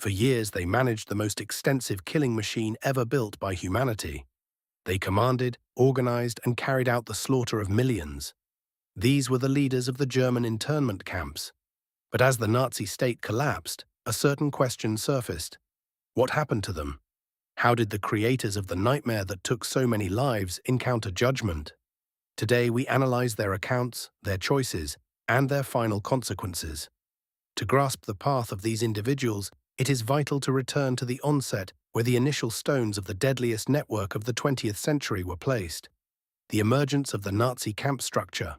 For years, they managed the most extensive killing machine ever built by humanity. They commanded, organized, and carried out the slaughter of millions. These were the leaders of the German internment camps. But as the Nazi state collapsed, a certain question surfaced. What happened to them? How did the creators of the nightmare that took so many lives encounter judgment? Today we analyze their accounts, their choices, and their final consequences. To grasp the path of these individuals, it is vital to return to the onset where the initial stones of the deadliest network of the 20th century were placed. The emergence of the Nazi camp structure.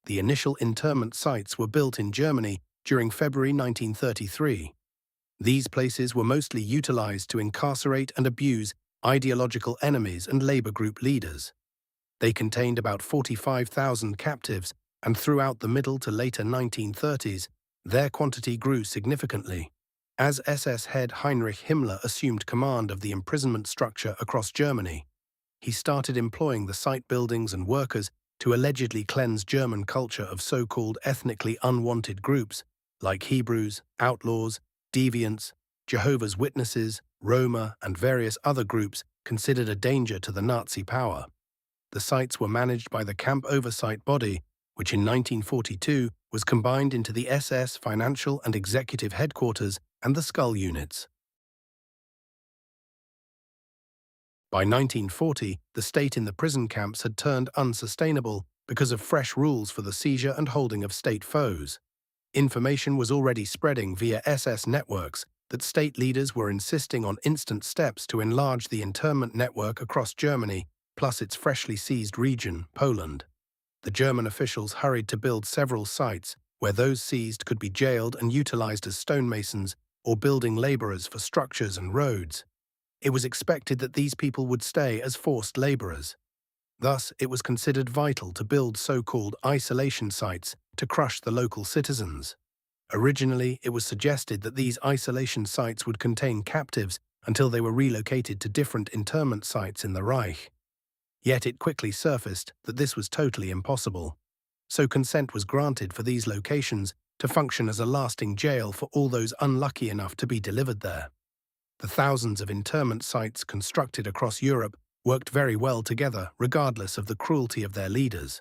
The initial internment sites were built in Germany during February 1933. These places were mostly utilized to incarcerate and abuse ideological enemies and labor group leaders. They contained about 45,000 captives, and throughout the middle to later 1930s, their quantity grew significantly. As SS head Heinrich Himmler assumed command of the imprisonment structure across Germany, he started employing the site buildings and workers to allegedly cleanse German culture of so-called ethnically unwanted groups like Hebrews, outlaws, deviants, Jehovah's Witnesses, Roma, and various other groups considered a danger to the Nazi power. The sites were managed by the Camp Oversight Body, which in 1942 was combined into the SS Financial and Executive Headquarters and the Skull Units. By 1940, the state in the prison camps had turned unsustainable because of fresh rules for the seizure and holding of state foes. Information was already spreading via SS networks that state leaders were insisting on instant steps to enlarge the internment network across Germany, plus its freshly seized region, Poland. The German officials hurried to build several sites where those seized could be jailed and utilized as stonemasons or building laborers for structures and roads. It was expected that these people would stay as forced laborers. Thus, it was considered vital to build so-called isolation sites to crush the local citizens. Originally, it was suggested that these isolation sites would contain captives until they were relocated to different internment sites in the Reich. Yet it quickly surfaced that this was totally impossible. So consent was granted for these locations to function as a lasting jail for all those unlucky enough to be delivered there. The thousands of internment sites constructed across Europe worked very well together regardless of the cruelty of their leaders.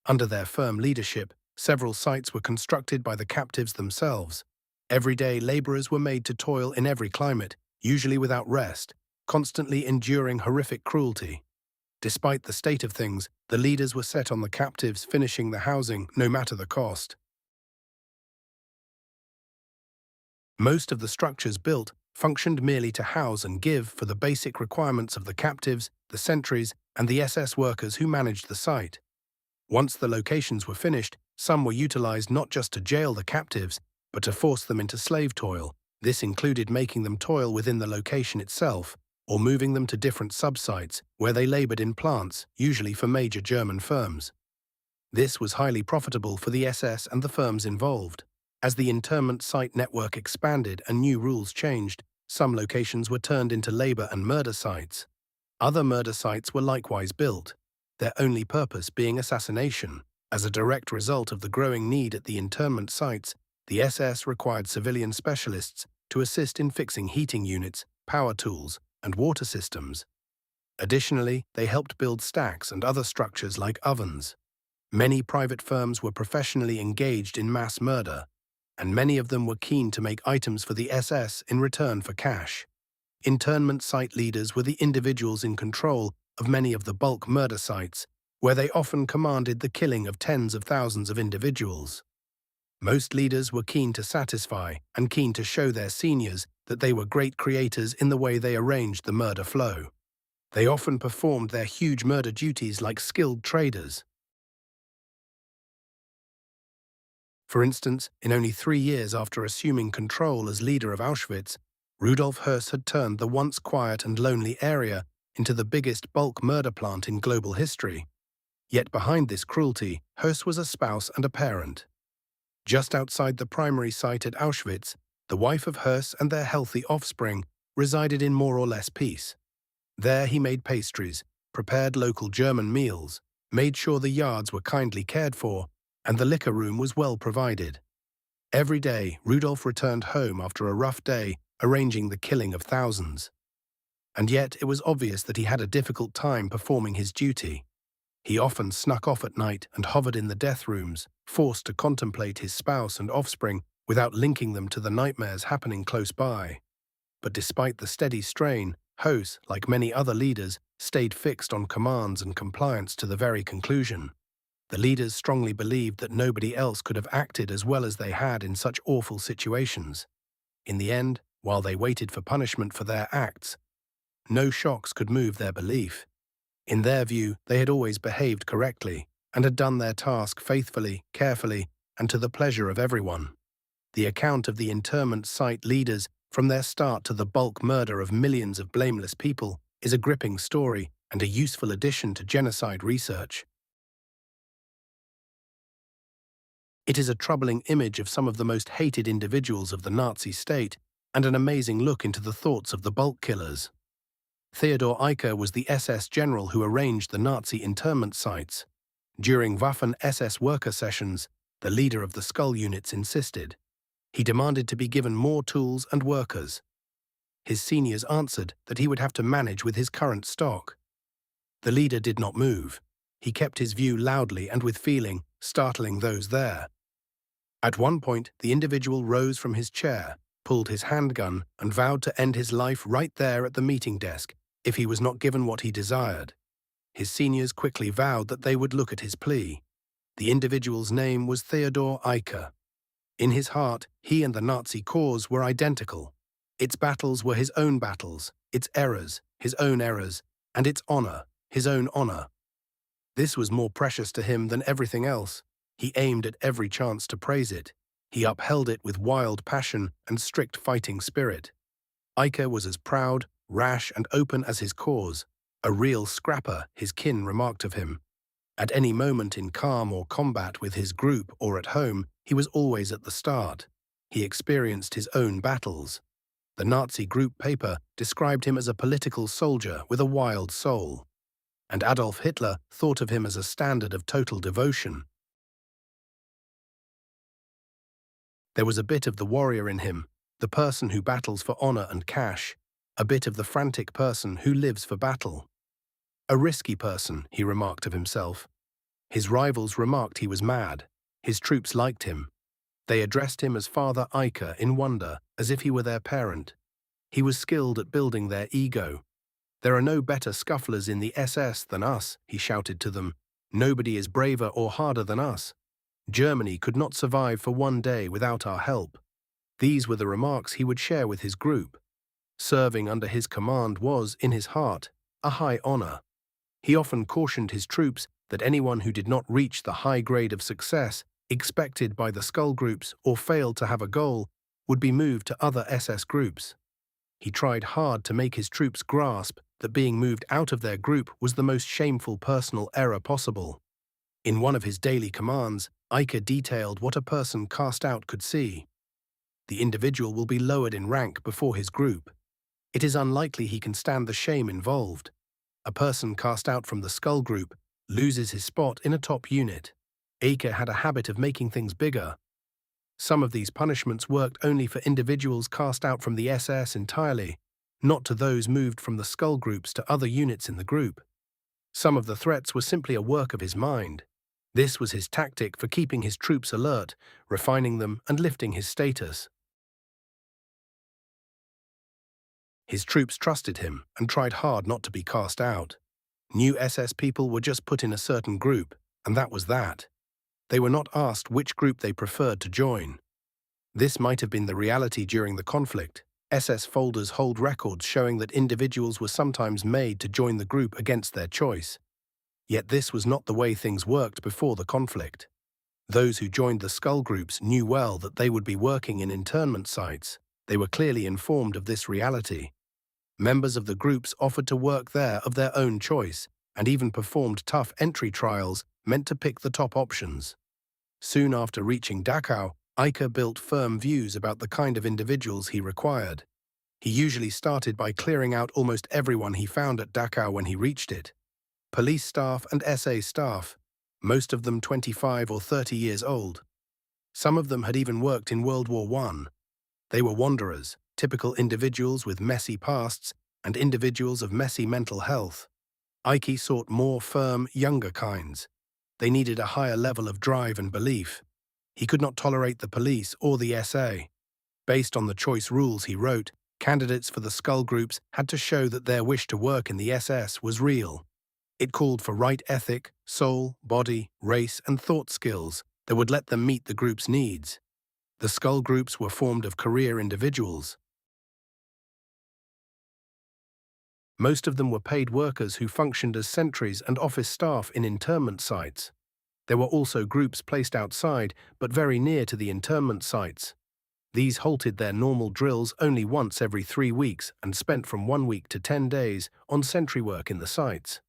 Under their firm leadership, several sites were constructed by the captives themselves. Everyday laborers were made to toil in every climate, usually without rest, constantly enduring horrific cruelty. Despite the state of things, the leaders were set on the captives finishing the housing no matter the cost. Most of the structures built functioned merely to house and give for the basic requirements of the captives, the sentries, and the SS workers who managed the site. Once the locations were finished, some were utilized not just to jail the captives, but to force them into slave toil. This included making them toil within the location itself, or moving them to different sub-sites where they labored in plants, usually for major German firms. This was highly profitable for the SS and the firms involved. As the internment site network expanded and new rules changed, some locations were turned into labor and murder sites. Other murder sites were likewise built, their only purpose being assassination. As a direct result of the growing need at the internment sites, the SS required civilian specialists to assist in fixing heating units, power tools, and water systems. Additionally, they helped build stacks and other structures like ovens. Many private firms were professionally engaged in mass murder, and many of them were keen to make items for the SS in return for cash. Internment site leaders were the individuals in control of many of the bulk murder sites, where they often commanded the killing of tens of thousands of individuals. Most leaders were keen to satisfy and keen to show their seniors that they were great creators in the way they arranged the murder flow. They often performed their huge murder duties like skilled traders. For instance, in only 3 years after assuming control as leader of Auschwitz, Rudolf Höss had turned the once quiet and lonely area into the biggest bulk murder plant in global history. Yet behind this cruelty, Höss was a spouse and a parent. Just outside the primary site at Auschwitz, the wife of Höss and their healthy offspring resided in more or less peace. There he made pastries, prepared local German meals, made sure the yards were kindly cared for, and the liquor room was well provided. Every day, Rudolf returned home after a rough day arranging the killing of thousands. And yet it was obvious that he had a difficult time performing his duty. He often snuck off at night and hovered in the death rooms, forced to contemplate his spouse and offspring without linking them to the nightmares happening close by. But despite the steady strain, Hos, like many other leaders, stayed fixed on commands and compliance to the very conclusion. The leaders strongly believed that nobody else could have acted as well as they had in such awful situations. In the end, while they waited for punishment for their acts, no shocks could move their belief. In their view, they had always behaved correctly and had done their task faithfully, carefully, and to the pleasure of everyone. The account of the internment site leaders, from their start to the bulk murder of millions of blameless people, is a gripping story and a useful addition to genocide research. It is a troubling image of some of the most hated individuals of the Nazi state and an amazing look into the thoughts of the bulk killers. Theodor Eicke was the SS general who arranged the Nazi internment sites. During Waffen-SS worker sessions, the leader of the Skull units insisted. He demanded to be given more tools and workers. His seniors answered that he would have to manage with his current stock. The leader did not move. He kept his view loudly and with feeling, startling those there. At one point, the individual rose from his chair, pulled his handgun, and vowed to end his life right there at the meeting desk if he was not given what he desired. His seniors quickly vowed that they would look at his plea. The individual's name was Theodor Eicke. In his heart, he and the Nazi cause were identical. Its battles were his own battles, its errors, his own errors, and its honor, his own honor. This was more precious to him than everything else. He aimed at every chance to praise it. He upheld it with wild passion and strict fighting spirit. Eicke was as proud, rash, and open as his cause. A real scrapper, his kin remarked of him. At any moment in calm or combat with his group or at home, he was always at the start. He experienced his own battles. The Nazi group paper described him as a political soldier with a wild soul. And Adolf Hitler thought of him as a standard of total devotion. There was a bit of the warrior in him, the person who battles for honor and cash, a bit of the frantic person who lives for battle. A risky person, he remarked of himself. His rivals remarked he was mad. His troops liked him. They addressed him as Father Eicke in wonder, as if he were their parent. He was skilled at building their ego. "There are no better scufflers in the SS than us," he shouted to them. "Nobody is braver or harder than us. Germany could not survive for one day without our help." These were the remarks he would share with his group. Serving under his command was, in his heart, a high honor. He often cautioned his troops that anyone who did not reach the high grade of success expected by the Skull groups or failed to have a goal would be moved to other SS groups. He tried hard to make his troops grasp that being moved out of their group was the most shameful personal error possible. In one of his daily commands, Eicke detailed what a person cast out could see. The individual will be lowered in rank before his group. It is unlikely he can stand the shame involved. A person cast out from the Skull group loses his spot in a top unit. Eicke had a habit of making things bigger. Some of these punishments worked only for individuals cast out from the SS entirely, not to those moved from the Skull groups to other units in the group. Some of the threats were simply a work of his mind. This was his tactic for keeping his troops alert, refining them, and lifting his status. His troops trusted him and tried hard not to be cast out. New SS people were just put in a certain group, and that was that. They were not asked which group they preferred to join. This might have been the reality during the conflict. SS folders hold records showing that individuals were sometimes made to join the group against their choice. Yet this was not the way things worked before the conflict. Those who joined the Skull groups knew well that they would be working in internment sites. They were clearly informed of this reality. Members of the groups offered to work there of their own choice, and even performed tough entry trials meant to pick the top options. Soon after reaching Dachau, Eicke built firm views about the kind of individuals he required. He usually started by clearing out almost everyone he found at Dachau when he reached it. Police staff and SA staff, most of them 25 or 30 years old. Some of them had even worked in World War I. They were wanderers, typical individuals with messy pasts and individuals of messy mental health. Ike sought more firm, younger kinds. They needed a higher level of drive and belief. He could not tolerate the police or the SA. Based on the choice rules he wrote, candidates for the skull groups had to show that their wish to work in the SS was real. It called for right ethic, soul, body, race, and thought skills that would let them meet the group's needs. The skull groups were formed of career individuals. Most of them were paid workers who functioned as sentries and office staff in internment sites. There were also groups placed outside, but very near to the internment sites. These halted their normal drills only once every 3 weeks and spent from 1 week to 10 days on sentry work in the sites.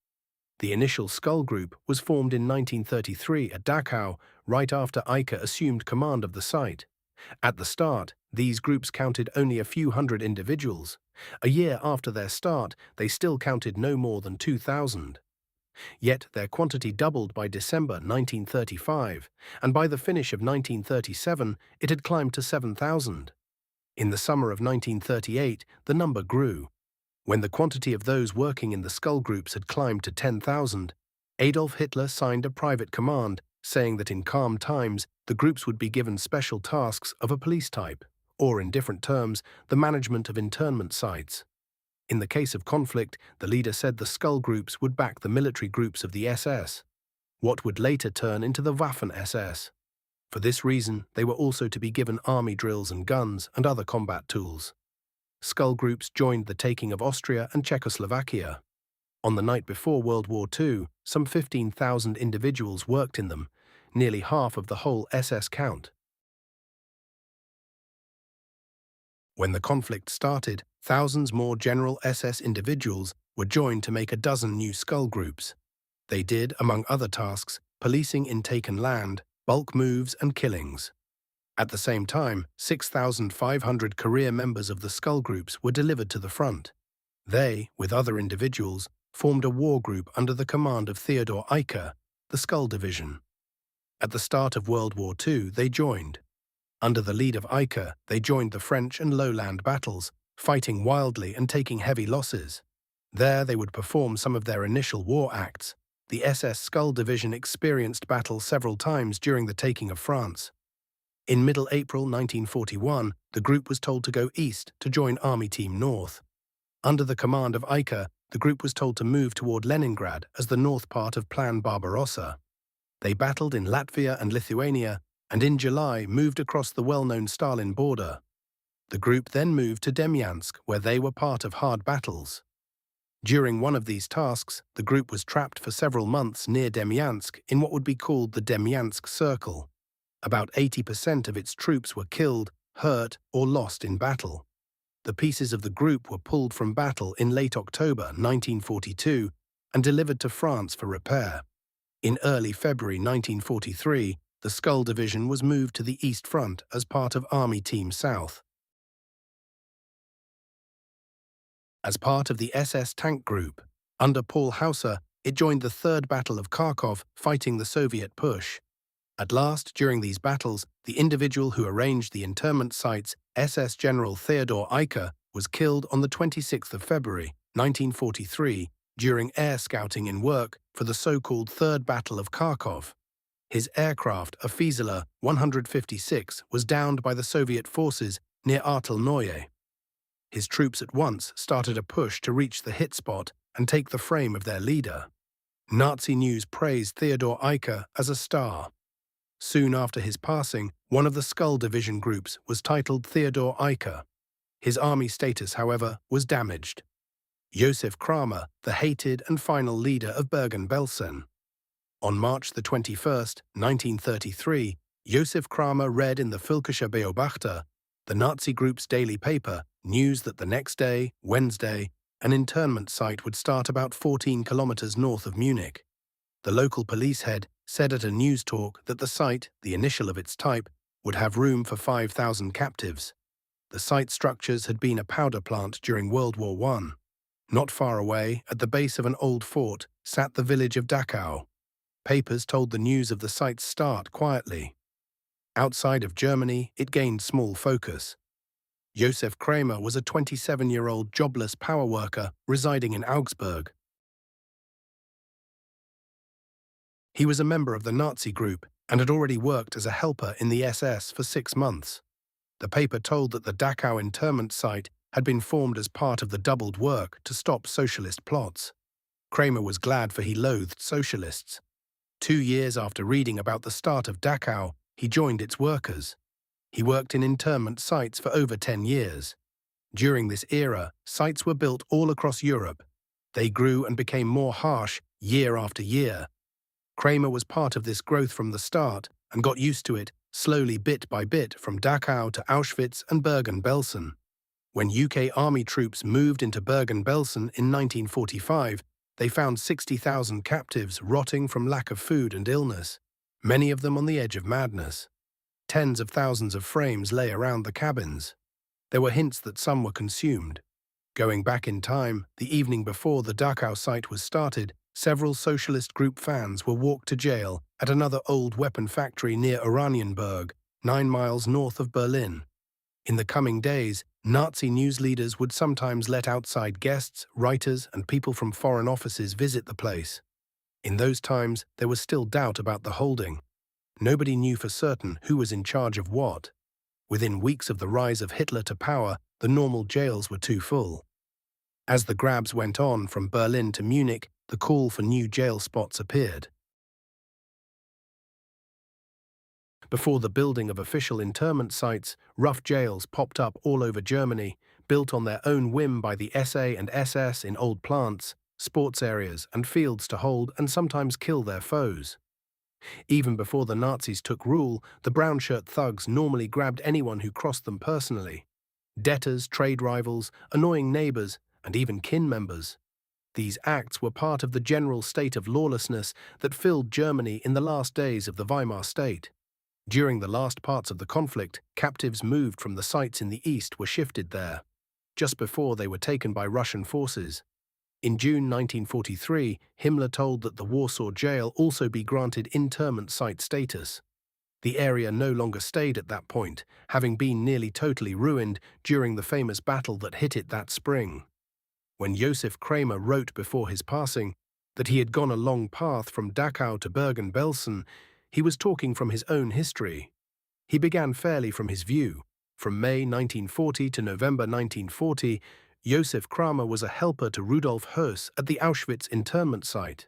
The initial skull group was formed in 1933 at Dachau, right after Ike assumed command of the site. At the start, these groups counted only a few hundred individuals. A year after their start, they still counted no more than 2,000. Yet their quantity doubled by December 1935, and by the finish of 1937, it had climbed to 7,000. In the summer of 1938, the number grew. When the quantity of those working in the skull groups had climbed to 10,000, Adolf Hitler signed a private command saying that in calm times the groups would be given special tasks of a police type, or in different terms, the management of internment sites. In the case of conflict, the leader said the skull groups would back the military groups of the SS, what would later turn into the Waffen-SS. For this reason, they were also to be given army drills and guns and other combat tools. Skull groups joined the taking of Austria and Czechoslovakia. On the night before World War II, some 15,000 individuals worked in them, nearly half of the whole SS count. When the conflict started, thousands more General SS individuals were joined to make a dozen new skull groups. They did, among other tasks, policing in taken land, bulk moves and killings. At the same time, 6,500 career members of the skull groups were delivered to the front. They, with other individuals, formed a war group under the command of Theodor Eicke, the Skull Division. At the start of World War II, they joined. Under the lead of Eicke, they joined the French and Lowland battles, fighting wildly and taking heavy losses. There they would perform some of their initial war acts. The SS Skull Division experienced battle several times during the taking of France. In middle April 1941, the group was told to go east to join Army Team North. Under the command of Eicke, the group was told to move toward Leningrad as the north part of Plan Barbarossa. They battled in Latvia and Lithuania, and in July moved across the well-known Stalin border. The group then moved to Demyansk, where they were part of hard battles. During one of these tasks, the group was trapped for several months near Demyansk in what would be called the Demyansk Circle. About 80% of its troops were killed, hurt, or lost in battle. The pieces of the group were pulled from battle in late October 1942 and delivered to France for repair. In early February 1943, the Skull Division was moved to the East Front as part of Army Team South. As part of the SS Tank Group, under Paul Hauser, it joined the Third Battle of Kharkov, fighting the Soviet push. At last, during these battles, the individual who arranged the internment sites, SS General Theodor Eicke, was killed on the 26th of February, 1943, during air scouting in work for the so-called Third Battle of Kharkov. His aircraft, a Fieseler 156, was downed by the Soviet forces near Artelnoye. His troops at once started a push to reach the hit spot and take the frame of their leader. Nazi news praised Theodor Eicke as a star. Soon after his passing, one of the Skull Division groups was titled Theodor Eicke. His army status, however, was damaged. Josef Kramer, the hated and final leader of Bergen-Belsen. On March the 21st, 1933, Josef Kramer read in the Völkischer Beobachter, the Nazi group's daily paper, news that the next day, Wednesday, an internment site would start about 14 kilometers north of Munich. The local police head said at a news talk that the site, the initial of its type, would have room for 5,000 captives. The site structures had been a powder plant during World War I. Not far away, at the base of an old fort, sat the village of Dachau. Papers told the news of the site's start quietly. Outside of Germany, it gained small focus. Josef Kramer was a 27-year-old jobless power worker residing in Augsburg. He was a member of the Nazi group and had already worked as a helper in the SS for 6 months. The paper told that the Dachau internment site had been formed as part of the doubled work to stop socialist plots. Kramer was glad, for he loathed socialists. 2 years after reading about the start of Dachau, he joined its workers. He worked in internment sites for over 10 years. During this era, sites were built all across Europe. They grew and became more harsh year after year. Kramer was part of this growth from the start and got used to it, slowly bit by bit, from Dachau to Auschwitz and Bergen-Belsen. When UK Army troops moved into Bergen-Belsen in 1945, they found 60,000 captives rotting from lack of food and illness, many of them on the edge of madness. Tens of thousands of frames lay around the cabins. There were hints that some were consumed. Going back in time, the evening before the Dachau site was started, several socialist group fans were walked to jail at another old weapon factory near Oranienburg, 9 miles north of Berlin. In the coming days, Nazi news leaders would sometimes let outside guests, writers, and people from foreign offices visit the place. In those times, there was still doubt about the holding. Nobody knew for certain who was in charge of what. Within weeks of the rise of Hitler to power, the normal jails were too full. As the grabs went on from Berlin to Munich, the call for new jail spots appeared. Before the building of official internment sites, rough jails popped up all over Germany, built on their own whim by the SA and SS in old plants, sports areas, and fields to hold and sometimes kill their foes. Even before the Nazis took rule, the brown-shirt thugs normally grabbed anyone who crossed them personally. Debtors, trade rivals, annoying neighbors, and even kin members. These acts were part of the general state of lawlessness that filled Germany in the last days of the Weimar state. During the last parts of the conflict, captives moved from the sites in the east were shifted there, just before they were taken by Russian forces. In June 1943, Himmler told that the Warsaw jail also be granted internment site status. The area no longer stayed at that point, having been nearly totally ruined during the famous battle that hit it that spring. When Josef Kramer wrote before his passing that he had gone a long path from Dachau to Bergen-Belsen, he was talking from his own history. He began fairly from his view. From May 1940 to November 1940, Josef Kramer was a helper to Rudolf Höss at the Auschwitz internment site.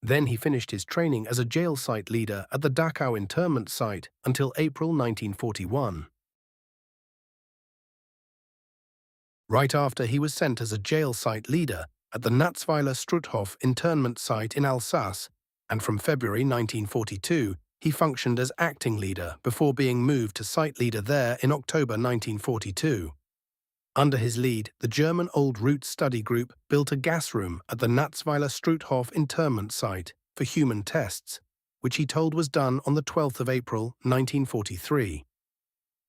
Then he finished his training as a jail site leader at the Dachau internment site until April 1941. Right after, he was sent as a jail site leader at the Natzweiler Struthof internment site in Alsace, and from February 1942, he functioned as acting leader before being moved to site leader there in October 1942. Under his lead, the German Old Route Study Group built a gas room at the Natzweiler Struthof internment site for human tests, which he told was done on the 12th of April 1943.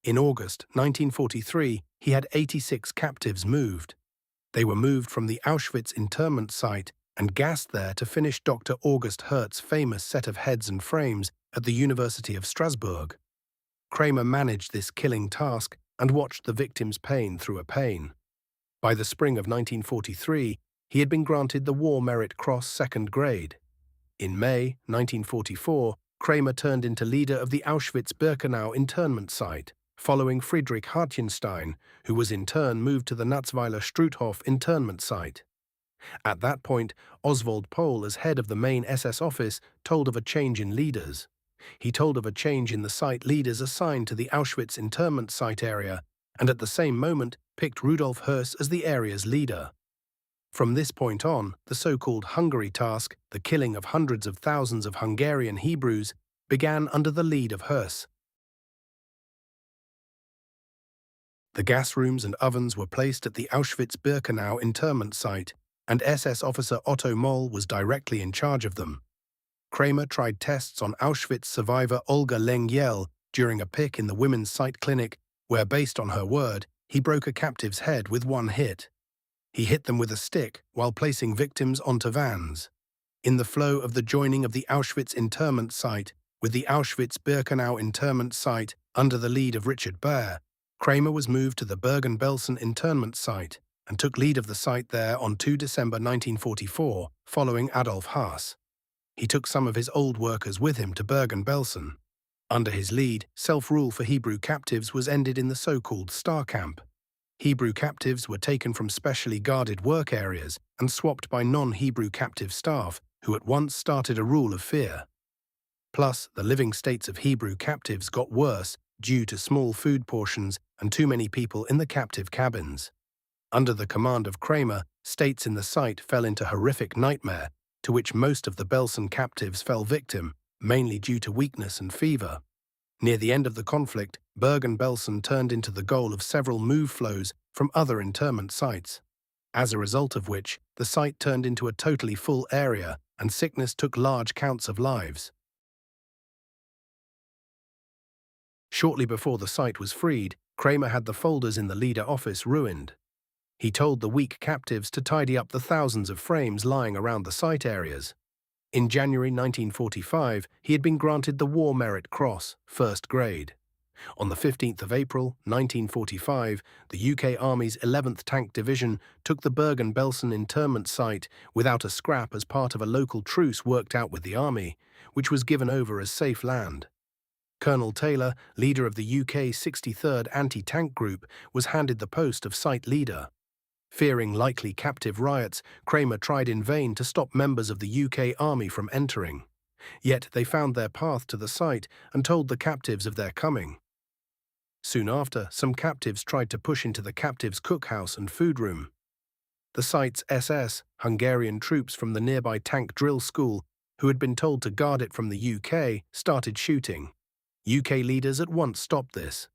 In August 1943, he had 86 captives moved. They were moved from the Auschwitz internment site and gassed there to finish Dr. August Hertz's famous set of heads and frames at the University of Strasbourg. Kramer managed this killing task and watched the victims' pain through a pane. By the spring of 1943, he had been granted the War Merit Cross second grade. In May 1944, Kramer turned into leader of the Auschwitz-Birkenau internment site, following Friedrich Hartjenstein, who was in turn moved to the Natzweiler Struthof internment site. At that point, Oswald Pohl, as head of the main SS office, told of a change in leaders. He told of a change in the site leaders assigned to the Auschwitz internment site area, and at the same moment picked Rudolf Höss as the area's leader. From this point on, the so-called Hungary task, the killing of hundreds of thousands of Hungarian Hebrews, began under the lead of Höss. The gas rooms and ovens were placed at the Auschwitz-Birkenau internment site, and SS officer Otto Moll was directly in charge of them. Kramer tried tests on Auschwitz survivor Olga Lengyel during a pick in the women's site clinic, where, based on her word, he broke a captive's head with one hit. He hit them with a stick while placing victims onto vans. In the flow of the joining of the Auschwitz internment site with the Auschwitz-Birkenau internment site under the lead of Richard Baer, Kramer was moved to the Bergen-Belsen internment site and took lead of the site there on 2 December 1944, following Adolf Haas. He took some of his old workers with him to Bergen-Belsen. Under his lead, self-rule for Hebrew captives was ended in the so-called Star Camp. Hebrew captives were taken from specially guarded work areas and swapped by non-Hebrew captive staff, who at once started a rule of fear. Plus, the living states of Hebrew captives got worse due to small food portions and too many people in the captive cabins. Under the command of Kramer, states in the site fell into horrific nightmare, to which most of the Belsen captives fell victim, mainly due to weakness and fever. Near the end of the conflict, Bergen-Belsen turned into the goal of several move flows from other internment sites, as a result of which the site turned into a totally full area and sickness took large counts of lives. Shortly before the site was freed, Kramer had the folders in the leader office ruined. He told the weak captives to tidy up the thousands of frames lying around the site areas. In January 1945, he had been granted the War Merit Cross, first grade. On the 15th of April, 1945, the UK Army's 11th Tank Division took the Bergen-Belsen internment site without a scrap as part of a local truce worked out with the Army, which was given over as safe land. Colonel Taylor, leader of the UK 63rd Anti-Tank Group, was handed the post of site leader. Fearing likely captive riots, Kramer tried in vain to stop members of the UK Army from entering. Yet they found their path to the site and told the captives of their coming. Soon after, some captives tried to push into the captives' cookhouse and food room. The site's SS, Hungarian troops from the nearby tank drill school, who had been told to guard it from the UK, started shooting. UK leaders at once stopped this.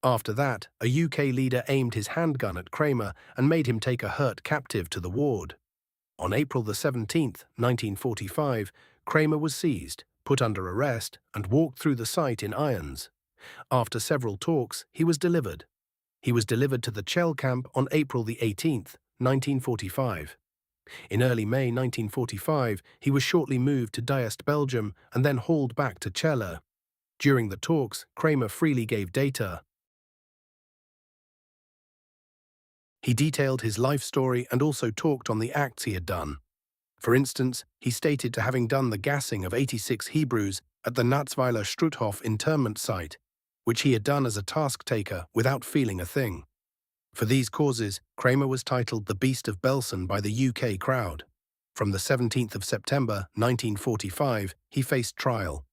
After that, a UK leader aimed his handgun at Kramer and made him take a hurt captive to the ward. On April 17, 1945, Kramer was seized, put under arrest, and walked through the site in irons. After several talks, he was delivered. He was delivered to the Chell camp on April 18, 1945. In early May 1945, he was shortly moved to Diest, Belgium, and then hauled back to Celle. During the talks, Kramer freely gave data. He detailed his life story and also talked on the acts he had done. For instance, he stated to having done the gassing of 86 Hebrews at the Natzweiler Struthof internment site, which he had done as a task-taker without feeling a thing. For these causes, Kramer was titled the Beast of Belsen by the UK crowd. From the 17th of September 1945, he faced trial.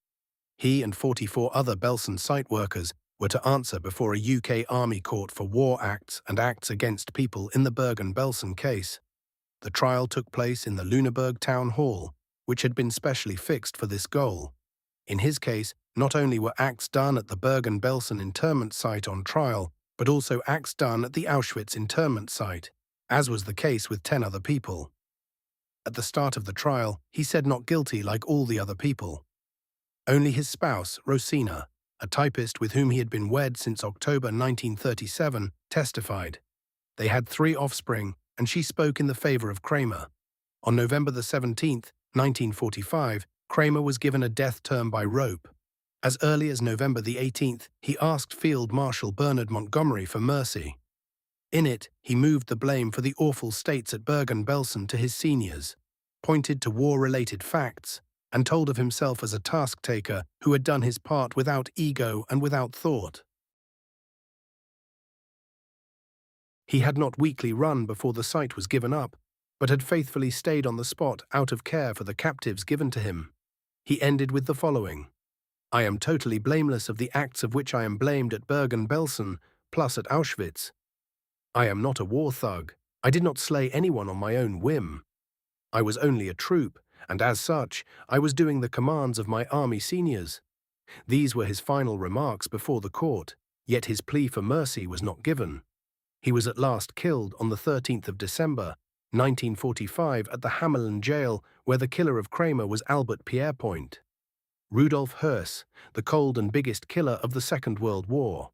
He and 44 other Belsen site workers were to answer before a UK Army court for war acts and acts against people in the Bergen-Belsen case. The trial took place in the Lüneburg Town Hall, which had been specially fixed for this goal. In his case, not only were acts done at the Bergen-Belsen internment site on trial, but also acts done at the Auschwitz internment site, as was the case with 10 other people. At the start of the trial, he said not guilty like all the other people. Only his spouse, Rosina, a typist with whom he had been wed since October 1937, testified. They had 3 offspring, and she spoke in the favor of Kramer. On November 17, 1945, Kramer was given a death term by rope. As early as November 18, he asked Field Marshal Bernard Montgomery for mercy. In it, he moved the blame for the awful states at Bergen-Belsen to his seniors, pointed to war-related facts, and told of himself as a task-taker who had done his part without ego and without thought. He had not weakly run before the site was given up, but had faithfully stayed on the spot out of care for the captives given to him. He ended with the following: "I am totally blameless of the acts of which I am blamed at Bergen-Belsen, plus at Auschwitz. I am not a war thug. I did not slay anyone on my own whim. I was only a troop, and as such, I was doing the commands of my army seniors." These were his final remarks before the court, yet his plea for mercy was not given. He was at last killed on the 13th of December, 1945 at the Hamelin jail, where the killer of Kramer was Albert Pierrepoint. Rudolf Höss, the cold and biggest killer of the Second World War.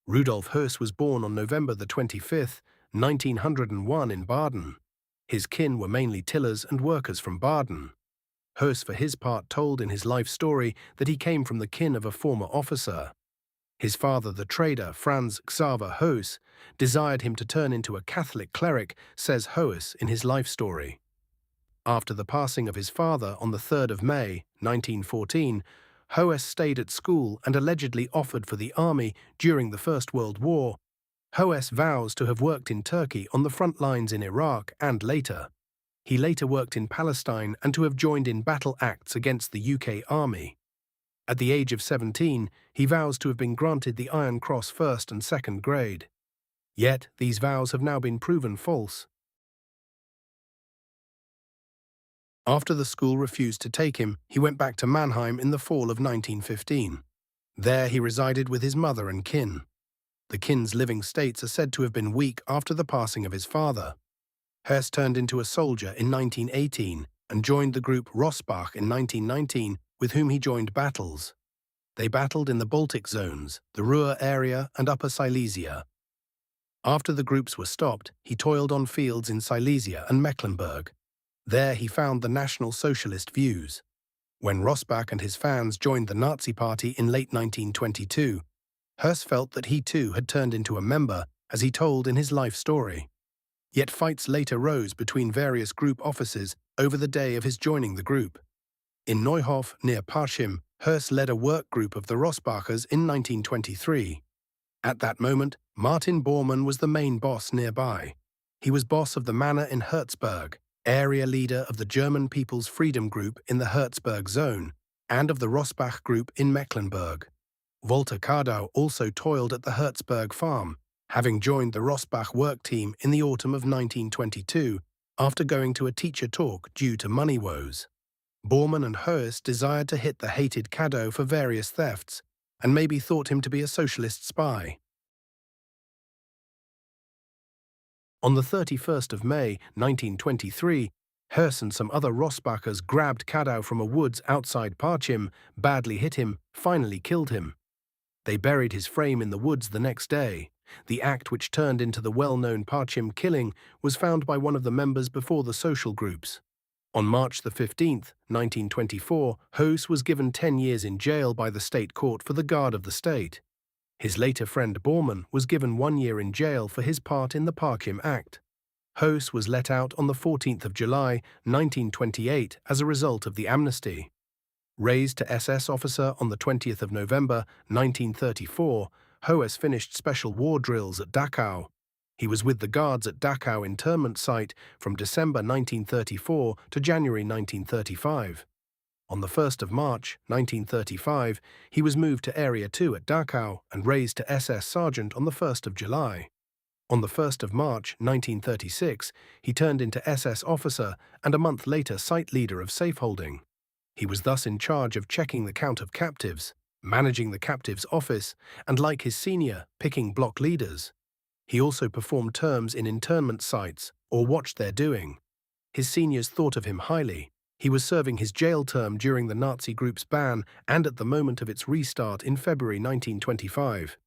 Rudolf Höss was born on November 25, 1901 in Baden. His kin were mainly tillers and workers from Baden. Höss for his part told in his life story that he came from the kin of a former officer. His father, the trader Franz Xaver Hoes, desired him to turn into a Catholic cleric, says Hoes in his life story. After the passing of his father on the 3rd of May, 1914, Hoes stayed at school and allegedly offered for the army during the First World War. Hoes vows to have worked in Turkey on the front lines in Iraq and later. He later worked in Palestine and to have joined in battle acts against the UK Army. At the age of 17, he vows to have been granted the Iron Cross first and second grade. Yet, these vows have now been proven false. After the school refused to take him, he went back to Mannheim in the fall of 1915. There he resided with his mother and kin. The kin's living states are said to have been weak after the passing of his father. Hess turned into a soldier in 1918 and joined the group Rossbach in 1919, with whom he joined battles. They battled in the Baltic zones, the Ruhr area and Upper Silesia. After the groups were stopped, he toiled on fields in Silesia and Mecklenburg. There he found the National Socialist views. When Rossbach and his fans joined the Nazi Party in late 1922, Hess felt that he too had turned into a member, as he told in his life story. Yet fights later rose between various group officers over the day of his joining the group. In Neuhof, near Parchim, Hess led a work group of the Rossbachers in 1923. At that moment, Martin Bormann was the main boss nearby. He was boss of the manor in Herzberg, area leader of the German People's Freedom Group in the Herzberg zone, and of the Rossbach group in Mecklenburg. Walter Kardau also toiled at the Herzberg farm, having joined the Rossbach work team in the autumn of 1922 after going to a teacher talk due to money woes. Bormann and Hoes desired to hit the hated Kardau for various thefts, and maybe thought him to be a socialist spy. On the 31st of May, 1923, Hess and some other Rossbachers grabbed Kardau from a woods outside Parchim, badly hit him, finally killed him. They buried his frame in the woods the next day. The act which turned into the well-known Parchim killing was found by one of the members before the social groups. On March the 15th, 1924, Hoes was given 10 years in jail by the state court for the guard of the state. His later friend Bormann was given 1 year in jail for his part in the Parchim Act. Hoes was let out on the 14th of July, 1928 as a result of the amnesty. Raised to SS officer on the 20th of November, 1934, Hoes finished special war drills at Dachau. He was with the guards at Dachau internment site from December 1934 to January 1935. On the 1st of March, 1935, he was moved to Area 2 at Dachau and raised to SS Sergeant on the 1st of July. On the 1st of March, 1936, he turned into SS officer and a month later site leader of safeholding. He was thus in charge of checking the count of captives, managing the captives' office, and like his senior, picking block leaders. He also performed terms in internment sites or watched their doing. His seniors thought of him highly. He was serving his jail term during the Nazi group's ban and at the moment of its restart in February 1925.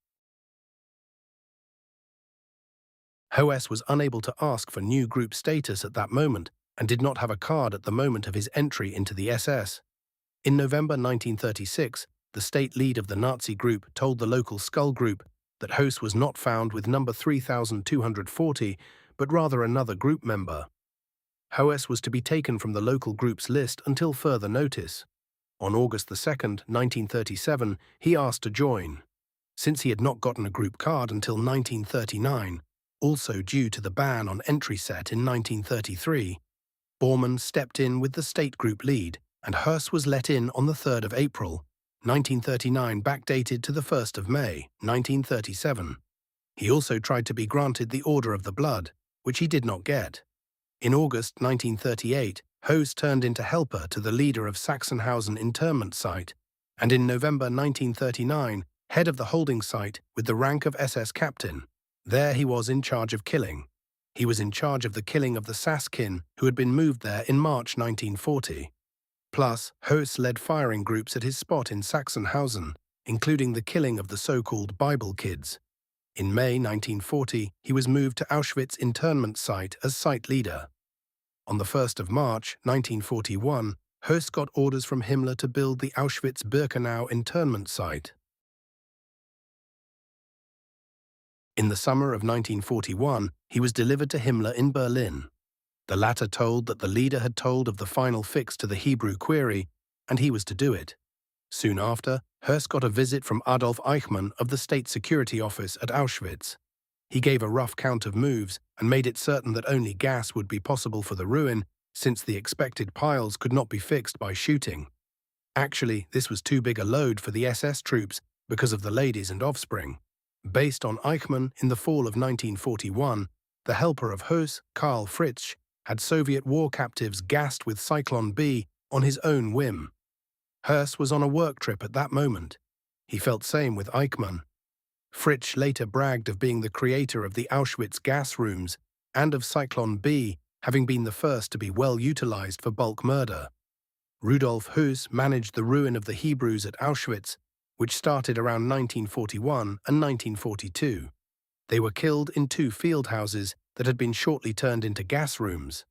Hoes was unable to ask for new group status at that moment and did not have a card at the moment of his entry into the SS. In November 1936, the state lead of the Nazi group told the local Skull group that Hoes was not found with number 3240, but rather another group member. Hoes was to be taken from the local group's list until further notice. On August 2, 1937, he asked to join. Since he had not gotten a group card until 1939, also due to the ban on entry set in 1933, Bormann stepped in with the state group lead, and Hess was let in on the 3rd of April, 1939 backdated to the 1st of May, 1937. He also tried to be granted the Order of the Blood, which he did not get. In August 1938, Hess turned into helper to the leader of Sachsenhausen internment site, and in November 1939, head of the holding site with the rank of SS captain. There he was in charge of killing. He was in charge of the killing of the Saskin, who had been moved there in March 1940. Plus, Hess led firing groups at his spot in Sachsenhausen, including the killing of the so-called Bible kids. In May 1940, he was moved to Auschwitz internment site as site leader. On the 1st of March 1941, Hess got orders from Himmler to build the Auschwitz-Birkenau internment site. In the summer of 1941, he was delivered to Himmler in Berlin. The latter told that the leader had told of the final fix to the Hebrew query, and he was to do it. Soon after, Höss got a visit from Adolf Eichmann of the State Security Office at Auschwitz. He gave a rough count of moves and made it certain that only gas would be possible for the ruin, since the expected piles could not be fixed by shooting. Actually, this was too big a load for the SS troops because of the ladies and offspring. Based on Eichmann, in the fall of 1941, the helper of Höss, Karl Fritsch, had Soviet war captives gassed with Cyclone B on his own whim. Höss was on a work trip at that moment. He felt same with Eichmann. Fritsch later bragged of being the creator of the Auschwitz gas rooms and of Cyclone B having been the first to be well utilized for bulk murder. Rudolf Höss managed the ruin of the Hebrews at Auschwitz, which started around 1941 and 1942. They were killed in 2 field houses that had been shortly turned into gas rooms.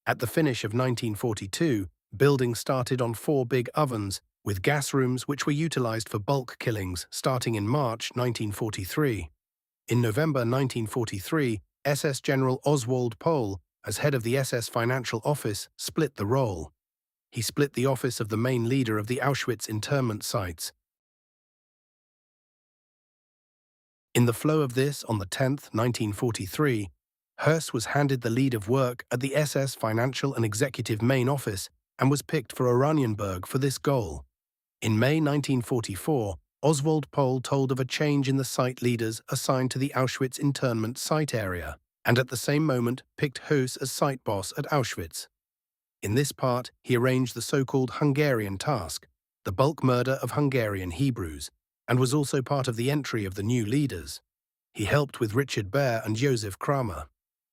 At the finish of 1942, building started on 4 big ovens, with gas rooms which were utilized for bulk killings starting in March 1943. In November 1943, SS General Oswald Pohl, as head of the SS Financial Office, split the role. He split the office of the main leader of the Auschwitz internment sites. In the flow of this, on the 10th, 1943, Höss was handed the lead of work at the SS Financial and Executive Main Office and was picked for Oranienburg for this goal. In May 1944, Oswald Pohl told of a change in the site leaders assigned to the Auschwitz internment site area, and at the same moment picked Höss as site boss at Auschwitz. In this part, he arranged the so-called Hungarian task, the bulk murder of Hungarian Hebrews, and was also part of the entry of the new leaders. He helped with Richard Baer and Josef Kramer.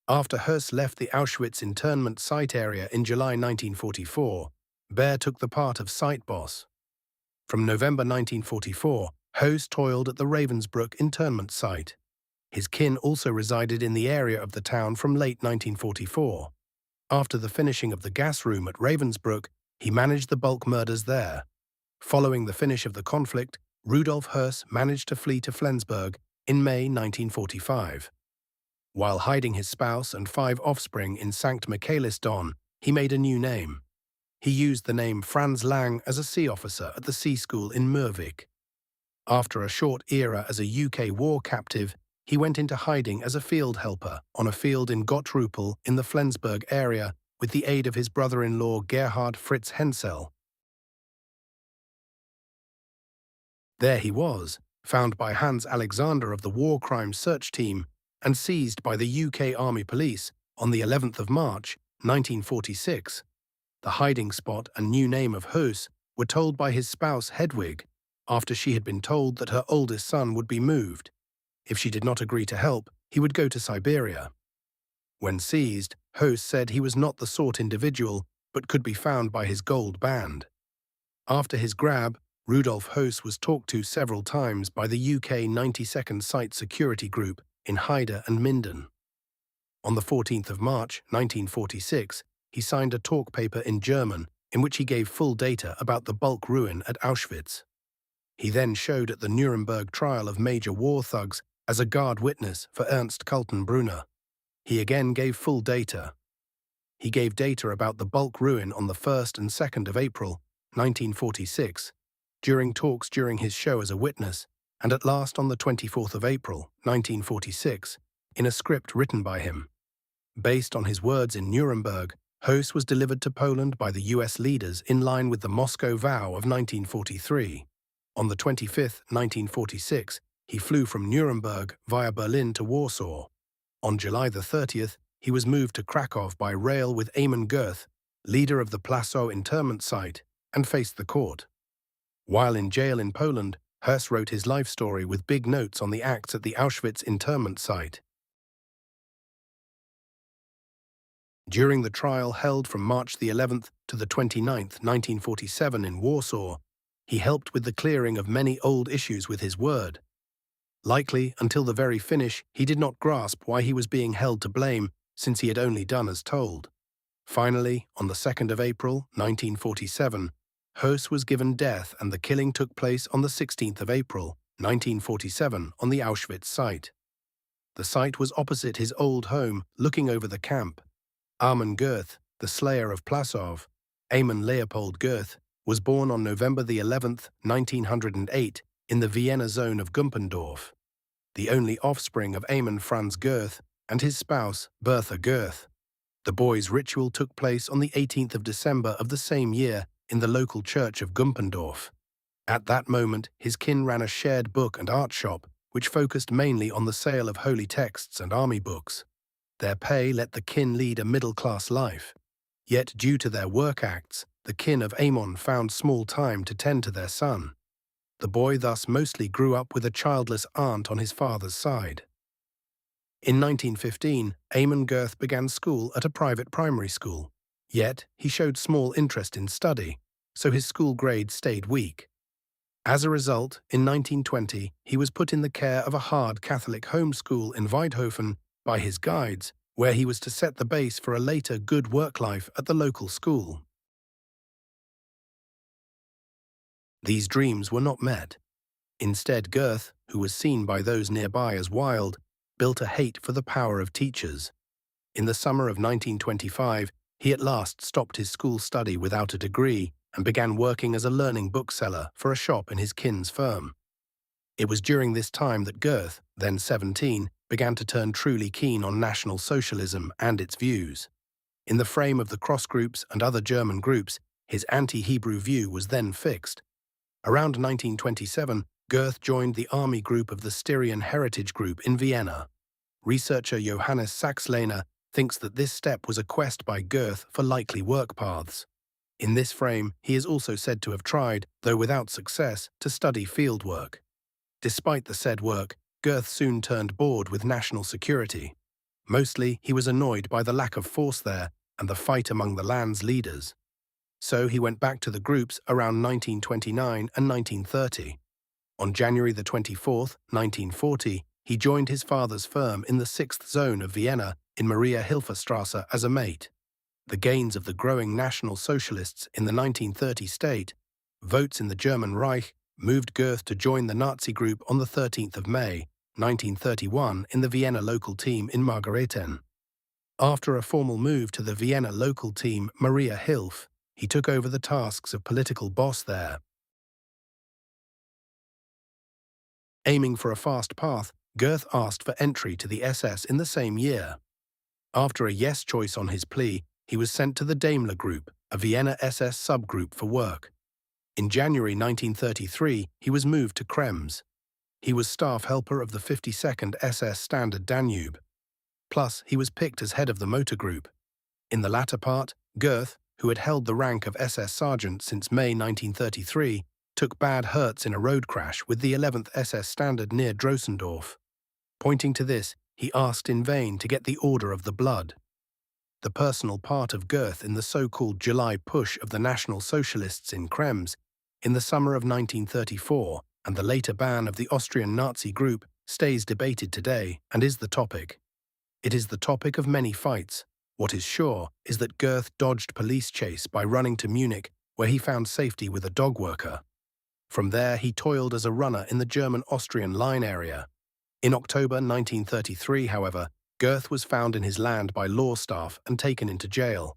After Höss left the Auschwitz internment site area in July 1944, Baer took the part of site boss. From November 1944, Höss toiled at the Ravensbrück internment site. His kin also resided in the area of the town from late 1944. After the finishing of the gas room at Ravensbrück, he managed the bulk murders there. Following the finish of the conflict, Rudolf Höss managed to flee to Flensburg in May 1945. While hiding his spouse and 5 offspring in St. Michaelis-Don, he made a new name. He used the name Franz Lang as a sea officer at the sea school in Mürwik. After a short era as a UK war captive, he went into hiding as a field helper on a field in Gottrupel in the Flensburg area with the aid of his brother-in-law Gerhard Fritz Hensel. There he was, found by Hans Alexander of the War Crimes Search Team and seized by the UK Army Police on the 11th of March, 1946. The hiding spot and new name of Höss were told by his spouse Hedwig, after she had been told that her oldest son would be moved. If she did not agree to help, he would go to Siberia. When seized, Höss said he was not the sought individual, but could be found by his gold band. After his grab, Rudolf Höss was talked to several times by the UK 92nd Site Security Group in Haida and Minden. On the 14th of March, 1946, he signed a talk paper in German in which he gave full data about the bulk ruin at Auschwitz. He then showed at the Nuremberg trial of major war thugs as a guard witness for Ernst Kaltenbrunner. He again gave full data. He gave data about the bulk ruin on the 1st and 2nd of April, 1946, during talks during his show as a witness, and at last on the 24th of April, 1946, in a script written by him. Based on his words in Nuremberg, Höss was delivered to Poland by the US leaders in line with the Moscow Vow of 1943. On the 25th, 1946, he flew from Nuremberg via Berlin to Warsaw. On July the 30th, he was moved to Krakow by rail with Amon Goeth, leader of the Placeau internment site, and faced the court. While in jail in Poland, Höss wrote his life story with big notes on the acts at the Auschwitz internment site. During the trial held from March the 11th to the 29th, 1947 in Warsaw, he helped with the clearing of many old issues with his word. Likely, until the very finish, he did not grasp why he was being held to blame, since he had only done as told. Finally, on the 2nd of April, 1947, Höss was given death and the killing took place on the 16th of April, 1947, on the Auschwitz site. The site was opposite his old home, looking over the camp. Armin Goeth, the slayer of Plasov, Amon Leopold Goeth, was born on November the 11th, 1908, in the Vienna zone of Gumpendorf, the only offspring of Amon Franz Goeth and his spouse, Bertha Goeth. The boy's ritual took place on the 18th of December of the same year in the local church of Gumpendorf. At that moment, his kin ran a shared book and art shop, which focused mainly on the sale of holy texts and army books. Their pay let the kin lead a middle-class life. Yet, due to their work acts, the kin of Amon found small time to tend to their son. The boy thus mostly grew up with a childless aunt on his father's side. In 1915, Amon Goeth began school at a private primary school. Yet, he showed small interest in study, so his school grades stayed weak. As a result, in 1920, he was put in the care of a hard Catholic home school in Weidhofen by his guides, where he was to set the base for a later good work life at the local school. These dreams were not met. Instead, Goeth, who was seen by those nearby as wild, built a hate for the power of teachers. In the summer of 1925, he at last stopped his school study without a degree and began working as a learning bookseller for a shop in his kin's firm. It was during this time that Goeth, then 17, began to turn truly keen on National Socialism and its views. In the frame of the cross groups and other German groups, his anti-Hebrew view was then fixed. Around 1927, Goeth joined the army group of the Styrian Heritage Group in Vienna. Researcher Johannes Sachs-Lehner thinks that this step was a quest by Goeth for likely work paths. In this frame, he is also said to have tried, though without success, to study fieldwork. Despite the said work, Goeth soon turned bored with national security. Mostly, he was annoyed by the lack of force there and the fight among the land's leaders. So he went back to the groups around 1929 and 1930. On January the 24th, 1940, he joined his father's firm in the 6th zone of Vienna in Maria-Hilfer-Strasse as a mate. The gains of the growing National Socialists in the 1930 state, votes in the German Reich, moved Goeth to join the Nazi group on the 13th of May, 1931 in the Vienna local team in Margareten. After a formal move to the Vienna local team Maria Hilf, he took over the tasks of political boss there. Aiming for a fast path, Goeth asked for entry to the SS in the same year. After a yes choice on his plea, he was sent to the Daimler Group, a Vienna SS subgroup for work. In January 1933, he was moved to Krems. He was staff helper of the 52nd SS Standard Danube. Plus, he was picked as head of the motor group. In the latter part, Goeth, who had held the rank of SS Sergeant since May 1933, took bad hurts in a road crash with the 11th SS Standard near Drossendorf. Pointing to this, he asked in vain to get the Order of the Blood. The personal part of Goeth in the so-called July push of the National Socialists in Krems in the summer of 1934 and the later ban of the Austrian Nazi group stays debated today and is the topic. It is the topic of many fights. What is sure is that Goeth dodged police chase by running to Munich, where he found safety with a dog worker. From there, he toiled as a runner in the German-Austrian line area. In October 1933, however, Goeth was found in his land by law staff and taken into jail.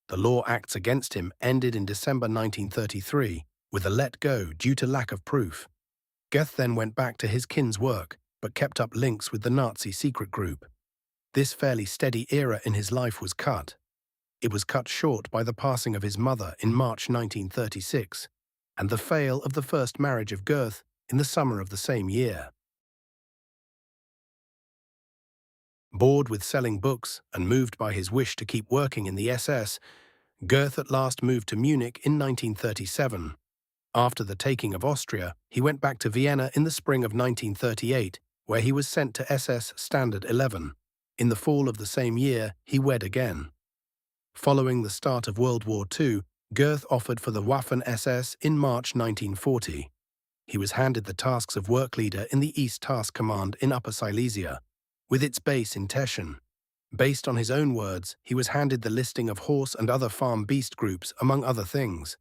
The law acts against him ended in December 1933, with a let go due to lack of proof. Goeth then went back to his kin's work, but kept up links with the Nazi secret group. This fairly steady era in his life was cut. It was cut short by the passing of his mother in March 1936, and the fail of the first marriage of Goeth in the summer of the same year. Bored with selling books and moved by his wish to keep working in the SS, Goeth at last moved to Munich in 1937. After the taking of Austria, he went back to Vienna in the spring of 1938, where he was sent to SS Standard 11. In the fall of the same year, he wed again. Following the start of World War II, Goeth offered for the Waffen-SS in March 1940. He was handed the tasks of work leader in the East Task Command in Upper Silesia, with its base in Teschen. Based on his own words, he was handed the listing of horse and other farm beast groups, among other things.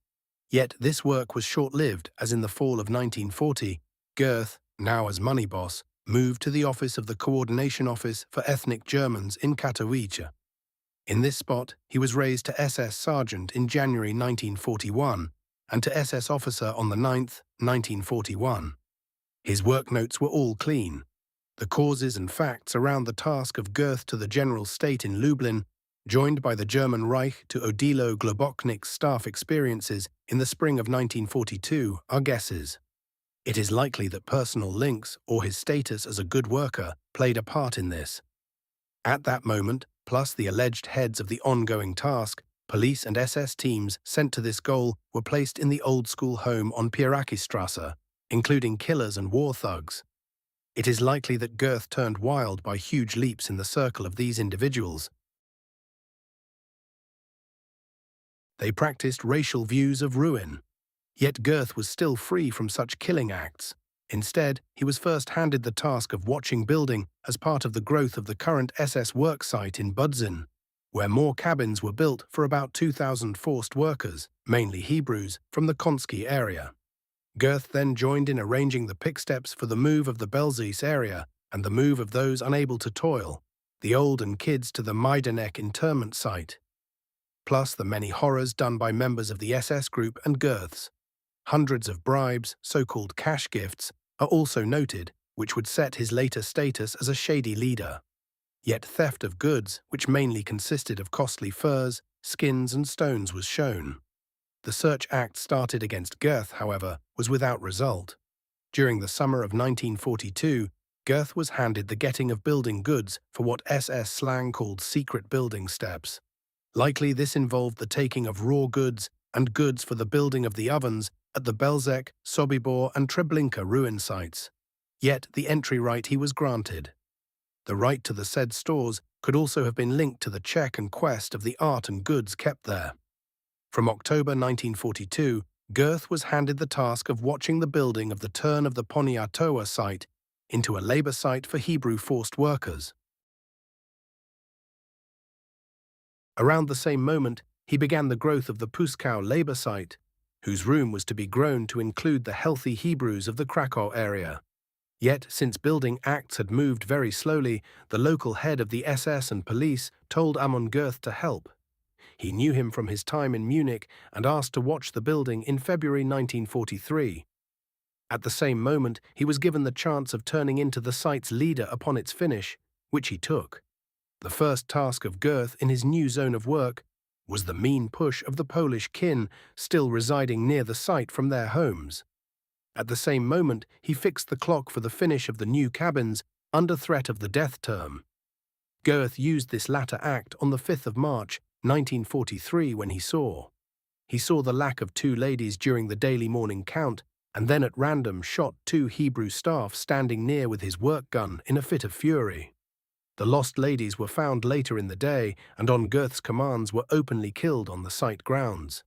Yet this work was short-lived, as in the fall of 1940, Goeth, now as money boss, moved to the office of the Coordination Office for Ethnic Germans in Katowice. In this spot, he was raised to SS Sergeant in January 1941 and to SS Officer on the 9th, 1941. His work notes were all clean. The causes and facts around the task of Goethe to the General State in Lublin, joined by the German Reich to Odilo Globoknik's staff experiences in the spring of 1942, are guesses. It is likely that personal links or his status as a good worker played a part in this. At that moment, plus the alleged heads of the ongoing task, police and SS teams sent to this goal were placed in the old-school home on Pierakistrasse, including killers and war thugs. It is likely that Goethe turned wild by huge leaps in the circle of these individuals. They practiced racial views of ruin. Yet Goethe was still free from such killing acts. Instead, he was first handed the task of watching building as part of the growth of the current SS work site in Budzin, where more cabins were built for about 2,000 forced workers, mainly Hebrews, from the Konski area. Goethe then joined in arranging the pick steps for the move of the Belzis area and the move of those unable to toil, the old and kids to the Majdanek internment site, plus the many horrors done by members of the SS group and Goethe's. Hundreds of bribes, so-called cash gifts, are also noted, which would set his later status as a shady leader. Yet theft of goods, which mainly consisted of costly furs, skins and stones, was shown. The search act started against Goethe, however, was without result. During the summer of 1942, Goethe was handed the getting of building goods for what SS slang called secret building steps. Likely this involved the taking of raw goods and goods for the building of the ovens at the Belzec, Sobibor and Treblinka ruin sites. Yet the entry right he was granted. The right to the said stores could also have been linked to the check and quest of the art and goods kept there. From October 1942, Goethe was handed the task of watching the building of the turn of the Poniatowa site into a labor site for Hebrew forced workers. Around the same moment, he began the growth of the Puskow labor site, whose room was to be grown to include the healthy Hebrews of the Krakow area. Yet, since building acts had moved very slowly, the local head of the SS and police told Amon Goethe to help. He knew him from his time in Munich and asked to watch the building in February 1943. At the same moment, he was given the chance of turning into the site's leader upon its finish, which he took. The first task of Goethe in his new zone of work was the mean push of the Polish kin still residing near the site from their homes. At the same moment, he fixed the clock for the finish of the new cabins under threat of the death term. Goethe used this latter act on the 5th of March, 1943, when he saw the lack of 2 ladies during the daily morning count, and then at random shot 2 Hebrew staff standing near with his work gun in a fit of fury. The lost ladies were found later in the day and on Goethe's commands were openly killed on the site grounds.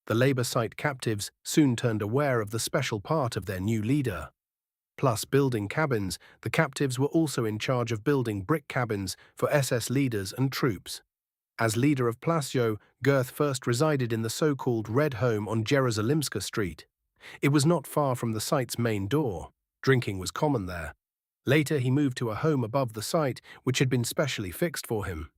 The labor site captives soon turned aware of the special part of their new leader. Plus building cabins, the captives were also in charge of building brick cabins for SS leaders and troops. As leader of Plasio, Goethe first resided in the so-called Red Home on Jerozolimska Street. It was not far from the site's main door. Drinking was common there. Later he moved to a home above the site, which had been specially fixed for him.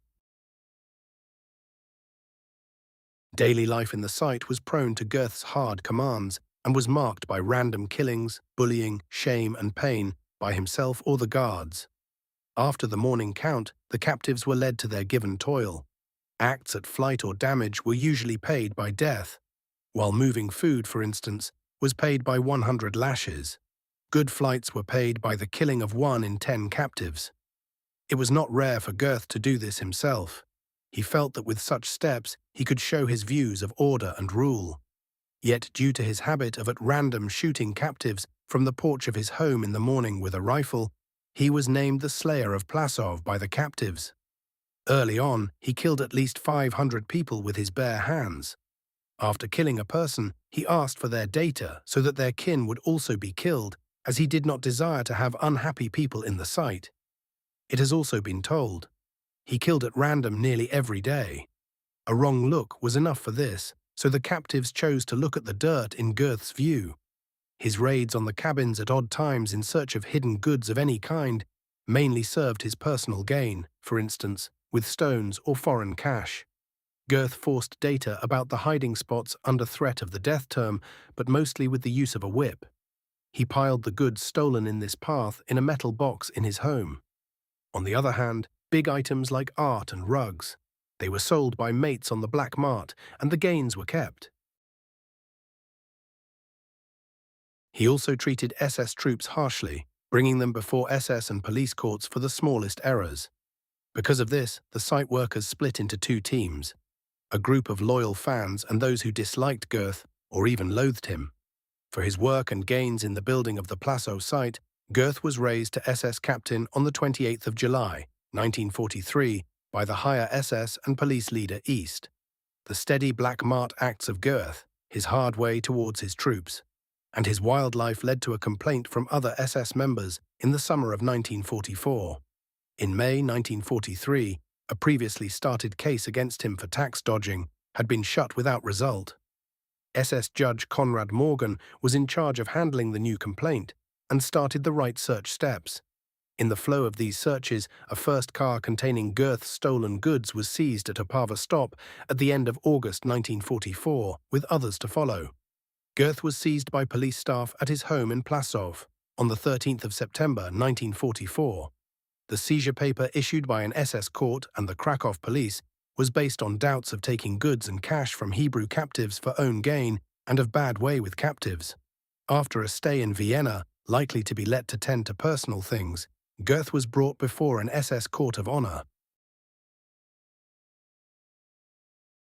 Daily life in the site was prone to Goethe's hard commands and was marked by random killings, bullying, shame and pain by himself or the guards. After the morning count, the captives were led to their given toil. Acts at flight or damage were usually paid by death, while moving food, for instance, was paid by 100 lashes. Good flights were paid by the killing of 1 in 10 captives. It was not rare for Goethe to do this himself. He felt that with such steps he could show his views of order and rule. Yet due to his habit of at random shooting captives from the porch of his home in the morning with a rifle, he was named the Slayer of Plasov by the captives. Early on, he killed at least 500 people with his bare hands. After killing a person, he asked for their data so that their kin would also be killed, as he did not desire to have unhappy people in the site. It has also been told he killed at random nearly every day. A wrong look was enough for this, so the captives chose to look at the dirt in Goethe's view. His raids on the cabins at odd times in search of hidden goods of any kind mainly served his personal gain, for instance, with stones or foreign cash. Goethe forced data about the hiding spots under threat of the death term, but mostly with the use of a whip. He piled the goods stolen in this path in a metal box in his home. On the other hand, big items like art and rugs. They were sold by mates on the black mart, and the gains were kept. He also treated SS troops harshly, bringing them before SS and police courts for the smallest errors. Because of this, the site workers split into two teams, a group of loyal fans and those who disliked Goethe or even loathed him. For his work and gains in the building of the Plassau site, Goethe was raised to SS captain on the 28th of July, 1943, by the higher SS and police leader East. The steady black mart acts of Goethe, his hard way towards his troops, and his wild life led to a complaint from other SS members in the summer of 1944. In May 1943, a previously started case against him for tax dodging had been shut without result. SS Judge Conrad Morgan was in charge of handling the new complaint and started the right search steps. In the flow of these searches, a first car containing Goethe's stolen goods was seized at Opava stop at the end of August 1944, with others to follow. Goethe was seized by police staff at his home in Plassau on the 13th of September 1944. The seizure paper issued by an SS court and the Krakow police was based on doubts of taking goods and cash from Hebrew captives for own gain and of bad way with captives. After a stay in Vienna, likely to be let to tend to personal things, Goethe was brought before an SS court of honor.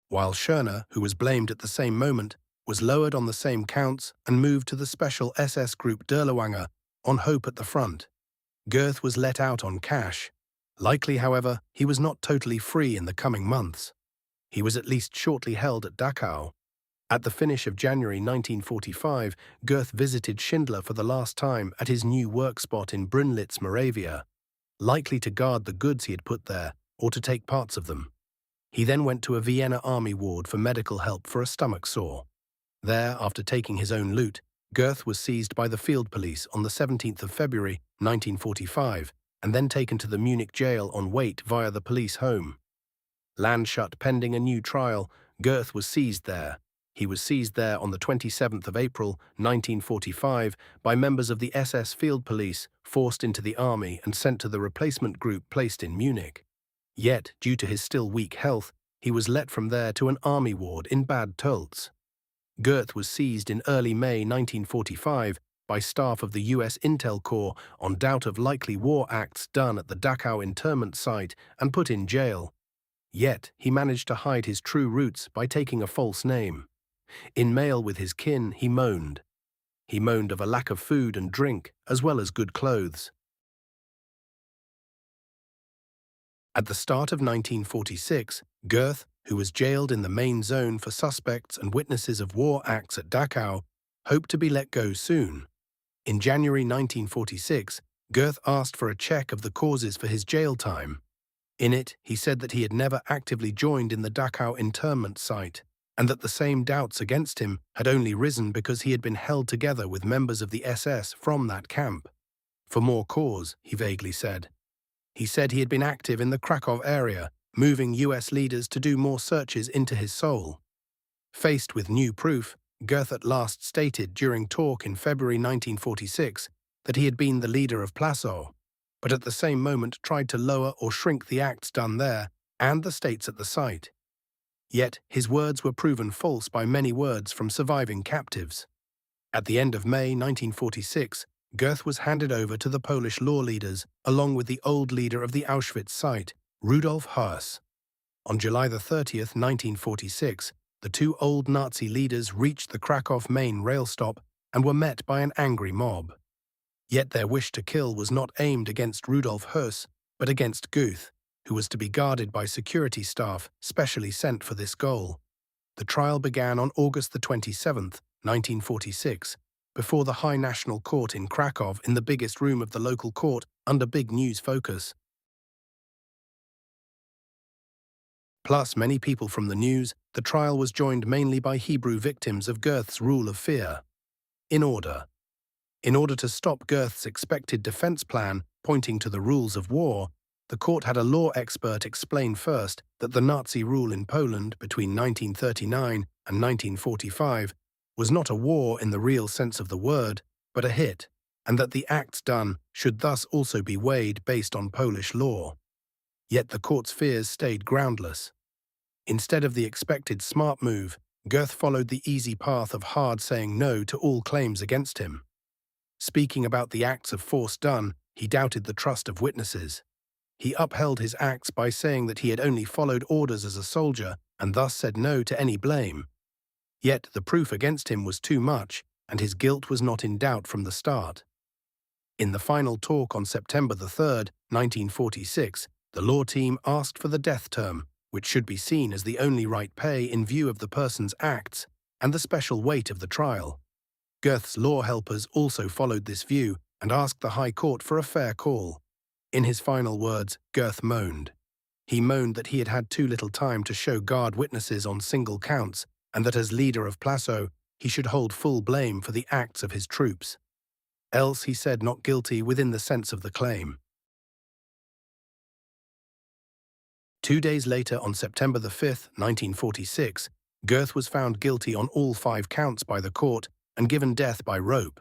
While Schörner, who was blamed at the same moment, was lowered on the same counts and moved to the special SS group Dirlewanger on hope at the front. Goethe was let out on cash. Likely, however, he was not totally free in the coming months. He was at least shortly held at Dachau. At the finish of January 1945, Goethe visited Schindler for the last time at his new work spot in Brünnlitz, Moravia, likely to guard the goods he had put there or to take parts of them. He then went to a Vienna army ward for medical help for a stomach sore. There, after taking his own loot, Goethe was seized by the field police on the 17th of February 1945 and then taken to the Munich jail on weight via the police home. Landshut pending a new trial, Goethe was seized there. He was seized there on the 27th of April 1945 by members of the SS field police, forced into the army and sent to the replacement group placed in Munich. Yet, due to his still weak health, he was let from there to an army ward in Bad Tölz. Goethe was seized in early May 1945 by staff of the US Intel Corps on doubt of likely war acts done at the Dachau internment site and put in jail. Yet, he managed to hide his true roots by taking a false name. In mail with his kin, he moaned. He moaned of a lack of food and drink, as well as good clothes. At the start of 1946, Goethe, who was jailed in the main zone for suspects and witnesses of war acts at Dachau, hoped to be let go soon. In January 1946, Goethe asked for a check of the causes for his jail time. In it, he said that he had never actively joined in the Dachau internment site, and that the same doubts against him had only risen because he had been held together with members of the SS from that camp. For more cause, he vaguely said. He said he had been active in the Krakow area, moving US leaders to do more searches into his soul. Faced with new proof, Goethe at last stated during talk in February 1946 that he had been the leader of Plassau, but at the same moment tried to lower or shrink the acts done there and the states at the site. Yet his words were proven false by many words from surviving captives. At the end of May 1946, Goethe was handed over to the Polish law leaders along with the old leader of the Auschwitz site, Rudolf Höss. On July 30th, 1946, the two old Nazi leaders reached the Krakow main rail stop and were met by an angry mob. Yet their wish to kill was not aimed against Rudolf Höss, but against Goethe, who was to be guarded by security staff specially sent for this goal. The trial began on August 27th, 1946, before the High National Court in Krakow in the biggest room of the local court under big news focus. Plus many people from the news, the trial was joined mainly by Hebrew victims of Goethe's rule of fear. In order: In order to stop Goeth's expected defense plan, pointing to the rules of war, the court had a law expert explain first that the Nazi rule in Poland between 1939 and 1945 was not a war in the real sense of the word, but a hit, and that the acts done should thus also be weighed based on Polish law. Yet the court's fears stayed groundless. Instead of the expected smart move, Goeth followed the easy path of hard saying no to all claims against him. Speaking about the acts of force done, he doubted the trust of witnesses. He upheld his acts by saying that he had only followed orders as a soldier and thus said no to any blame. Yet the proof against him was too much, and his guilt was not in doubt from the start. In the final talk on September 3, 1946, the law team asked for the death term, which should be seen as the only right pay in view of the person's acts and the special weight of the trial. Goeth's law helpers also followed this view and asked the High Court for a fair call. In his final words, Goeth moaned. He moaned that he had had too little time to show guard witnesses on single counts, and that as leader of Plasso, he should hold full blame for the acts of his troops. Else, he said, not guilty within the sense of the claim. 2 days later, on September 5, 1946, Goeth was found guilty on all 5 counts by the court and given death by rope.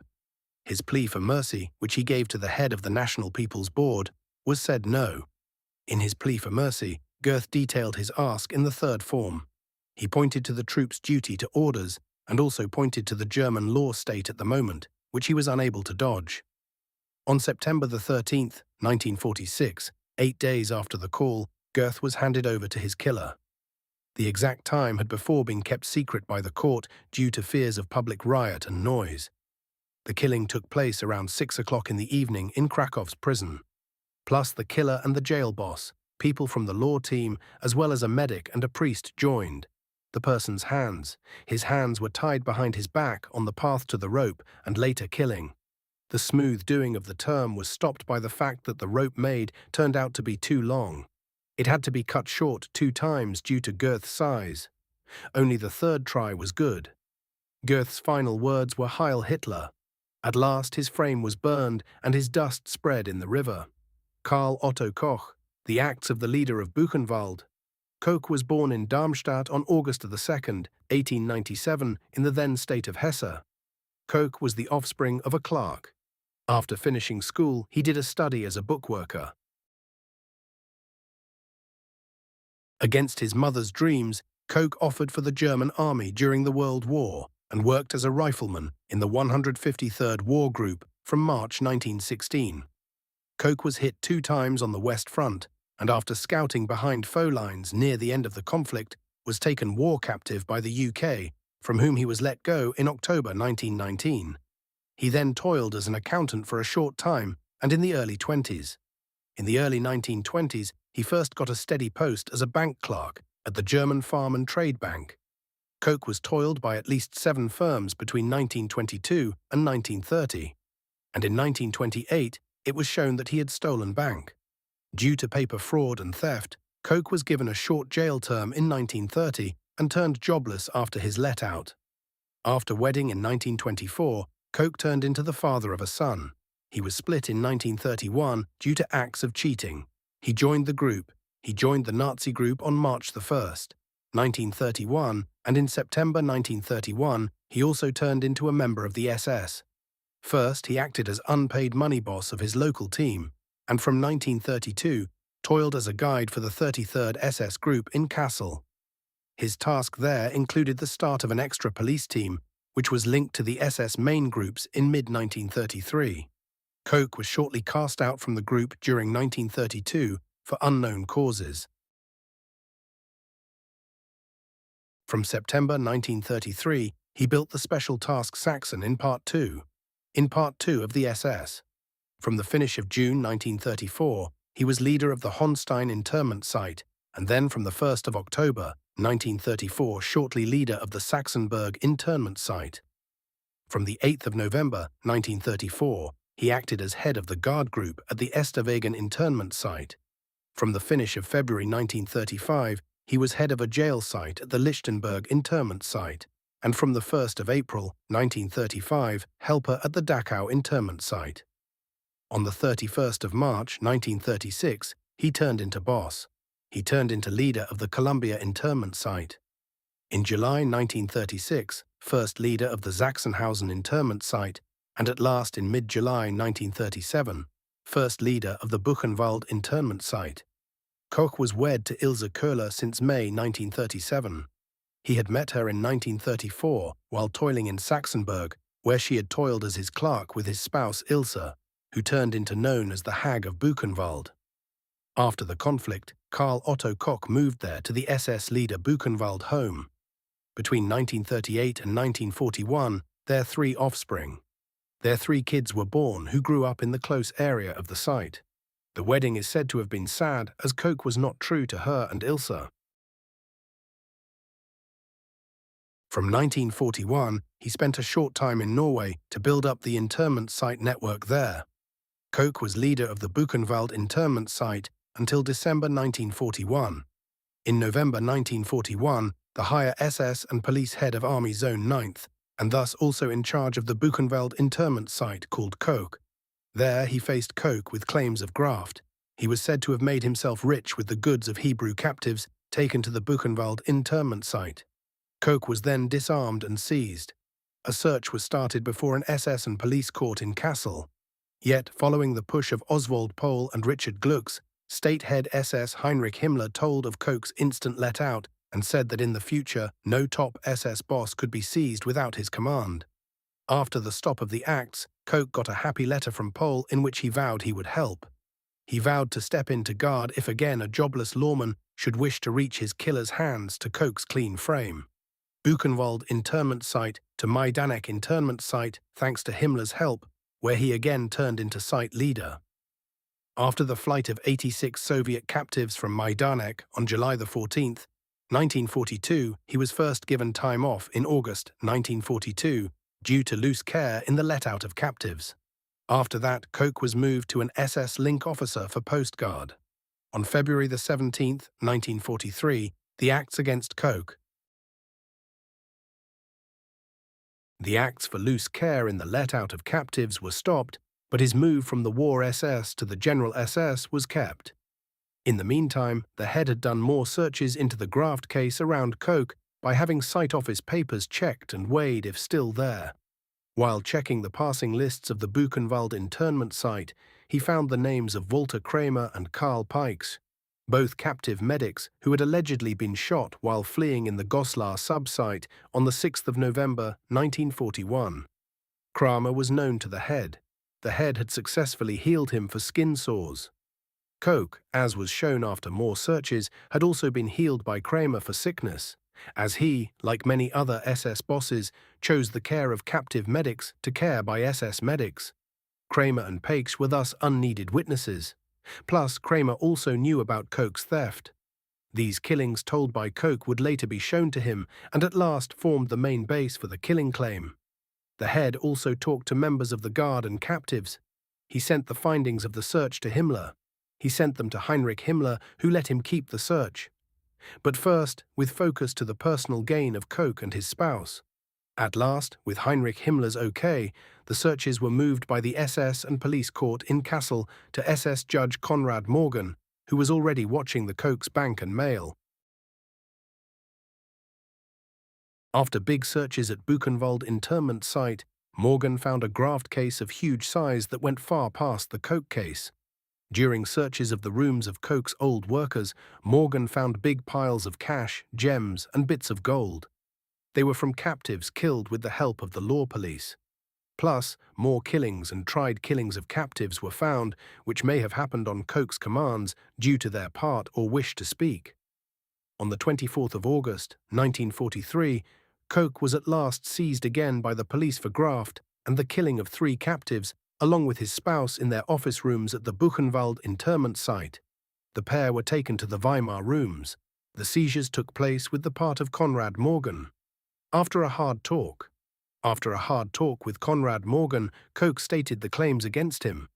His plea for mercy, which he gave to the head of the National People's Board, was said no. In his plea for mercy, Goeth detailed his ask in the third form. He pointed to the troops' duty to orders and also pointed to the German law state at the moment, which he was unable to dodge. On September 13, 1946, 8 days after the call, Goeth was handed over to his killer. The exact time had before been kept secret by the court due to fears of public riot and noise. The killing took place around 6 o'clock in the evening in Krakow's prison. Plus the killer and the jail boss, people from the law team, as well as a medic and a priest joined. The person's hands. His hands were tied behind his back on the path to the rope and later killing. The smooth doing of the term was stopped by the fact that the rope made turned out to be too long. It had to be cut short 2 times due to Goeth's size. Only the third try was good. Goeth's final words were Heil Hitler. At last his frame was burned and his dust spread in the river. Karl Otto Koch, the acts of the leader of Buchenwald. Koch was born in Darmstadt on August 2, 1897, in the then state of Hesse. Koch was the offspring of a clerk. After finishing school, he did a study as a bookworker. Against his mother's dreams, Koch offered for the German army during the World War and worked as a rifleman in the 153rd War Group from March 1916. Koch was hit 2 times on the West Front, and after scouting behind foe lines near the end of the conflict, was taken war captive by the UK, from whom he was let go in October 1919. He then toiled as an accountant for a short time and in the early 20s. In the early 1920s, he first got a steady post as a bank clerk at the German Farm and Trade Bank. Koch was toiled by at least 7 firms between 1922 and 1930, and in 1928 it was shown that he had stolen bank. Due to paper fraud and theft, Koch was given a short jail term in 1930 and turned jobless after his let-out. After wedding in 1924, Koch turned into the father of a son. He was split in 1931 due to acts of cheating. He joined the group. He joined the Nazi group on March 1, 1931, and in September 1931, he also turned into a member of the SS. First, he acted as unpaid money boss of his local team, and from 1932, toiled as a guide for the 33rd SS Group in Kassel. His task there included the start of an extra police team, which was linked to the SS main groups in mid-1933. Koch was shortly cast out from the group during 1932 for unknown causes. From September 1933, he built the Special Task Saxon in Part 2 of the SS. From the finish of June 1934, he was leader of the Honstein internment site, and then from the 1st of October 1934, shortly leader of the Sachsenberg internment site. From the 8th of November 1934, he acted as head of the guard group at the Esterwegen internment site. From the finish of February 1935, he was head of a jail site at the Lichtenberg internment site. and from the 1st of April 1935, helper at the Dachau internment site. On the 31st of March 1936, he turned into boss. He turned into leader of the Columbia internment site. In July 1936, first leader of the Sachsenhausen internment site, and at last in mid-July 1937, first leader of the Buchenwald internment site. Koch was wed to Ilse Köhler since May 1937. He had met her in 1934 while toiling in Saxenburg, where she had toiled as his clerk with his spouse Ilse, who turned into known as the Hag of Buchenwald. After the conflict, Karl Otto Koch moved there to the SS leader Buchenwald home. Between 1938 and 1941, their 3 offspring. Their 3 kids were born who grew up in the close area of the site. The wedding is said to have been sad as Koch was not true to her and Ilse. From 1941, he spent a short time in Norway to build up the internment site network there. Koch was leader of the Buchenwald internment site until December 1941. In November 1941, the higher SS and police head of Army Zone 9th, and thus also in charge of the Buchenwald internment site, called Koch. There he faced Koch with claims of graft. He was said to have made himself rich with the goods of Hebrew captives taken to the Buchenwald internment site. Koch was then disarmed and seized. A search was started before an SS and police court in Kassel. Yet, following the push of Oswald Pohl and Richard Glucks, State head SS Heinrich Himmler told of Koch's instant let-out and said that in the future, no top SS boss could be seized without his command. After the stop of the acts, Koch got a happy letter from Pohl in which he vowed he would help. He vowed to step in to guard if again a jobless lawman should wish to reach his killer's hands to Koch's clean frame. Buchenwald internment site to Majdanek internment site thanks to Himmler's help, where he again turned into site leader. After the flight of 86 Soviet captives from Majdanek on July 14, 1942, he was first given time off in August 1942 due to loose care in the let-out of captives. After that, Koch was moved to an SS link officer for Post Guard. On February 17, 1943, the acts against Koch. The acts for loose care in the let-out of captives were stopped, but his move from the War SS to the General SS was kept. In the meantime, the head had done more searches into the graft case around Koch by having site office papers checked and weighed if still there. While checking the passing lists of the Buchenwald internment site, he found the names of Walter Kramer and Karl Pikes, both captive medics who had allegedly been shot while fleeing in the Goslar sub-site on the 6th of November 1941. Kramer was known to the head. The head had successfully healed him for skin sores. Koch, as was shown after more searches, had also been healed by Kramer for sickness, as he, like many other SS bosses, chose the care of captive medics to care by SS medics. Kramer and Pakes were thus unneeded witnesses. Plus, Kramer also knew about Koch's theft. These killings told by Koch would later be shown to him and at last formed the main base for the killing claim. The head also talked to members of the guard and captives. He sent the findings of the search to Himmler. He sent them to Heinrich Himmler, who let him keep the search. But first, with focus to the personal gain of Koch and his spouse. At last, with Heinrich Himmler's okay, the searches were moved by the SS and police court in Kassel to SS Judge Konrad Morgan, who was already watching the Koch's bank and mail. After big searches at Buchenwald internment site, Morgan found a graft case of huge size that went far past the Koch case. During searches of the rooms of Koch's old workers, Morgan found big piles of cash, gems, and bits of gold. They were from captives killed with the help of the law police. Plus, more killings and tried killings of captives were found, which may have happened on Koch's commands due to their part or wish to speak. On the 24th of August, 1943, Koch was at last seized again by the police for graft and the killing of 3 captives, along with his spouse in their office rooms at the Buchenwald internment site. The pair were taken to the Weimar rooms. The seizures took place with the part of Konrad Morgan. After a hard talk with Konrad Morgan, Koch stated the claims against him.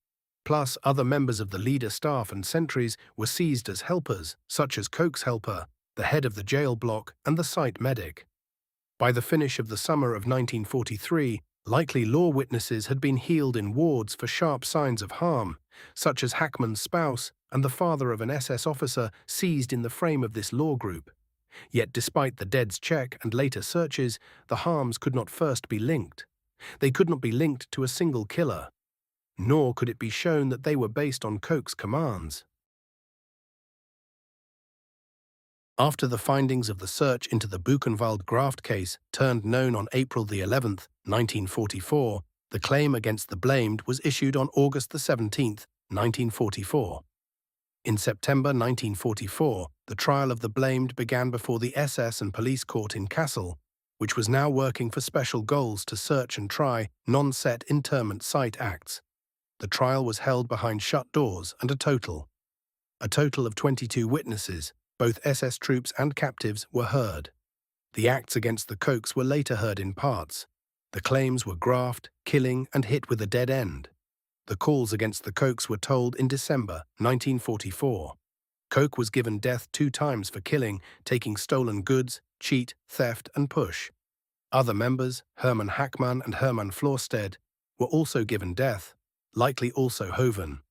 Plus, other members of the leader staff and sentries were seized as helpers, such as Koch's helper, the head of the jail block, and the site medic. By the finish of the summer of 1943, likely law witnesses had been healed in wards for sharp signs of harm, such as Hackman's spouse and the father of an SS officer seized in the frame of this law group. Yet despite the Dead's check and later searches, the harms could not first be linked. They could not be linked to a single killer, nor could it be shown that they were based on Koch's commands. After the findings of the search into the Buchenwald graft case turned known on April the 11th, 1944, the claim against the blamed was issued on August the 17th, 1944. In September 1944, the trial of the blamed began before the SS and police court in Kassel, which was now working for special goals to search and try non-set internment site acts. The trial was held behind shut doors and a total of 22 witnesses, both SS troops and captives, were heard. The acts against the Kochs were later heard in parts. The claims were graft, killing, and hit with a dead end. The calls against the Kochs were told in December 1944. Koch was given death 2 times for killing, taking stolen goods, cheat, theft, and push. Other members, Hermann Hackmann and Hermann Florsted, were also given death, likely also Hoven.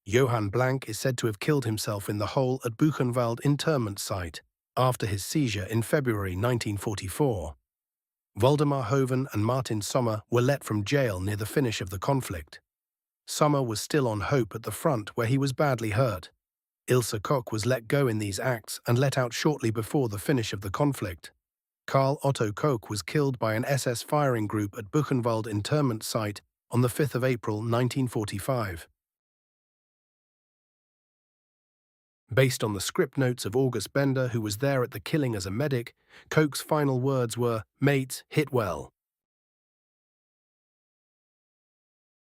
Johann Blank is said to have killed himself in the hole at Buchenwald internment site after his seizure in February 1944. Waldemar Hoven and Martin Sommer were let from jail near the finish of the conflict. Sommer was still on Hope at the front where he was badly hurt. Ilse Koch was let go in these acts and let out shortly before the finish of the conflict. Karl Otto Koch was killed by an SS firing group at Buchenwald internment site on the 5th of April 1945. Based on the script notes of August Bender, who was there at the killing as a medic, Koch's final words were, "Mates, hit well."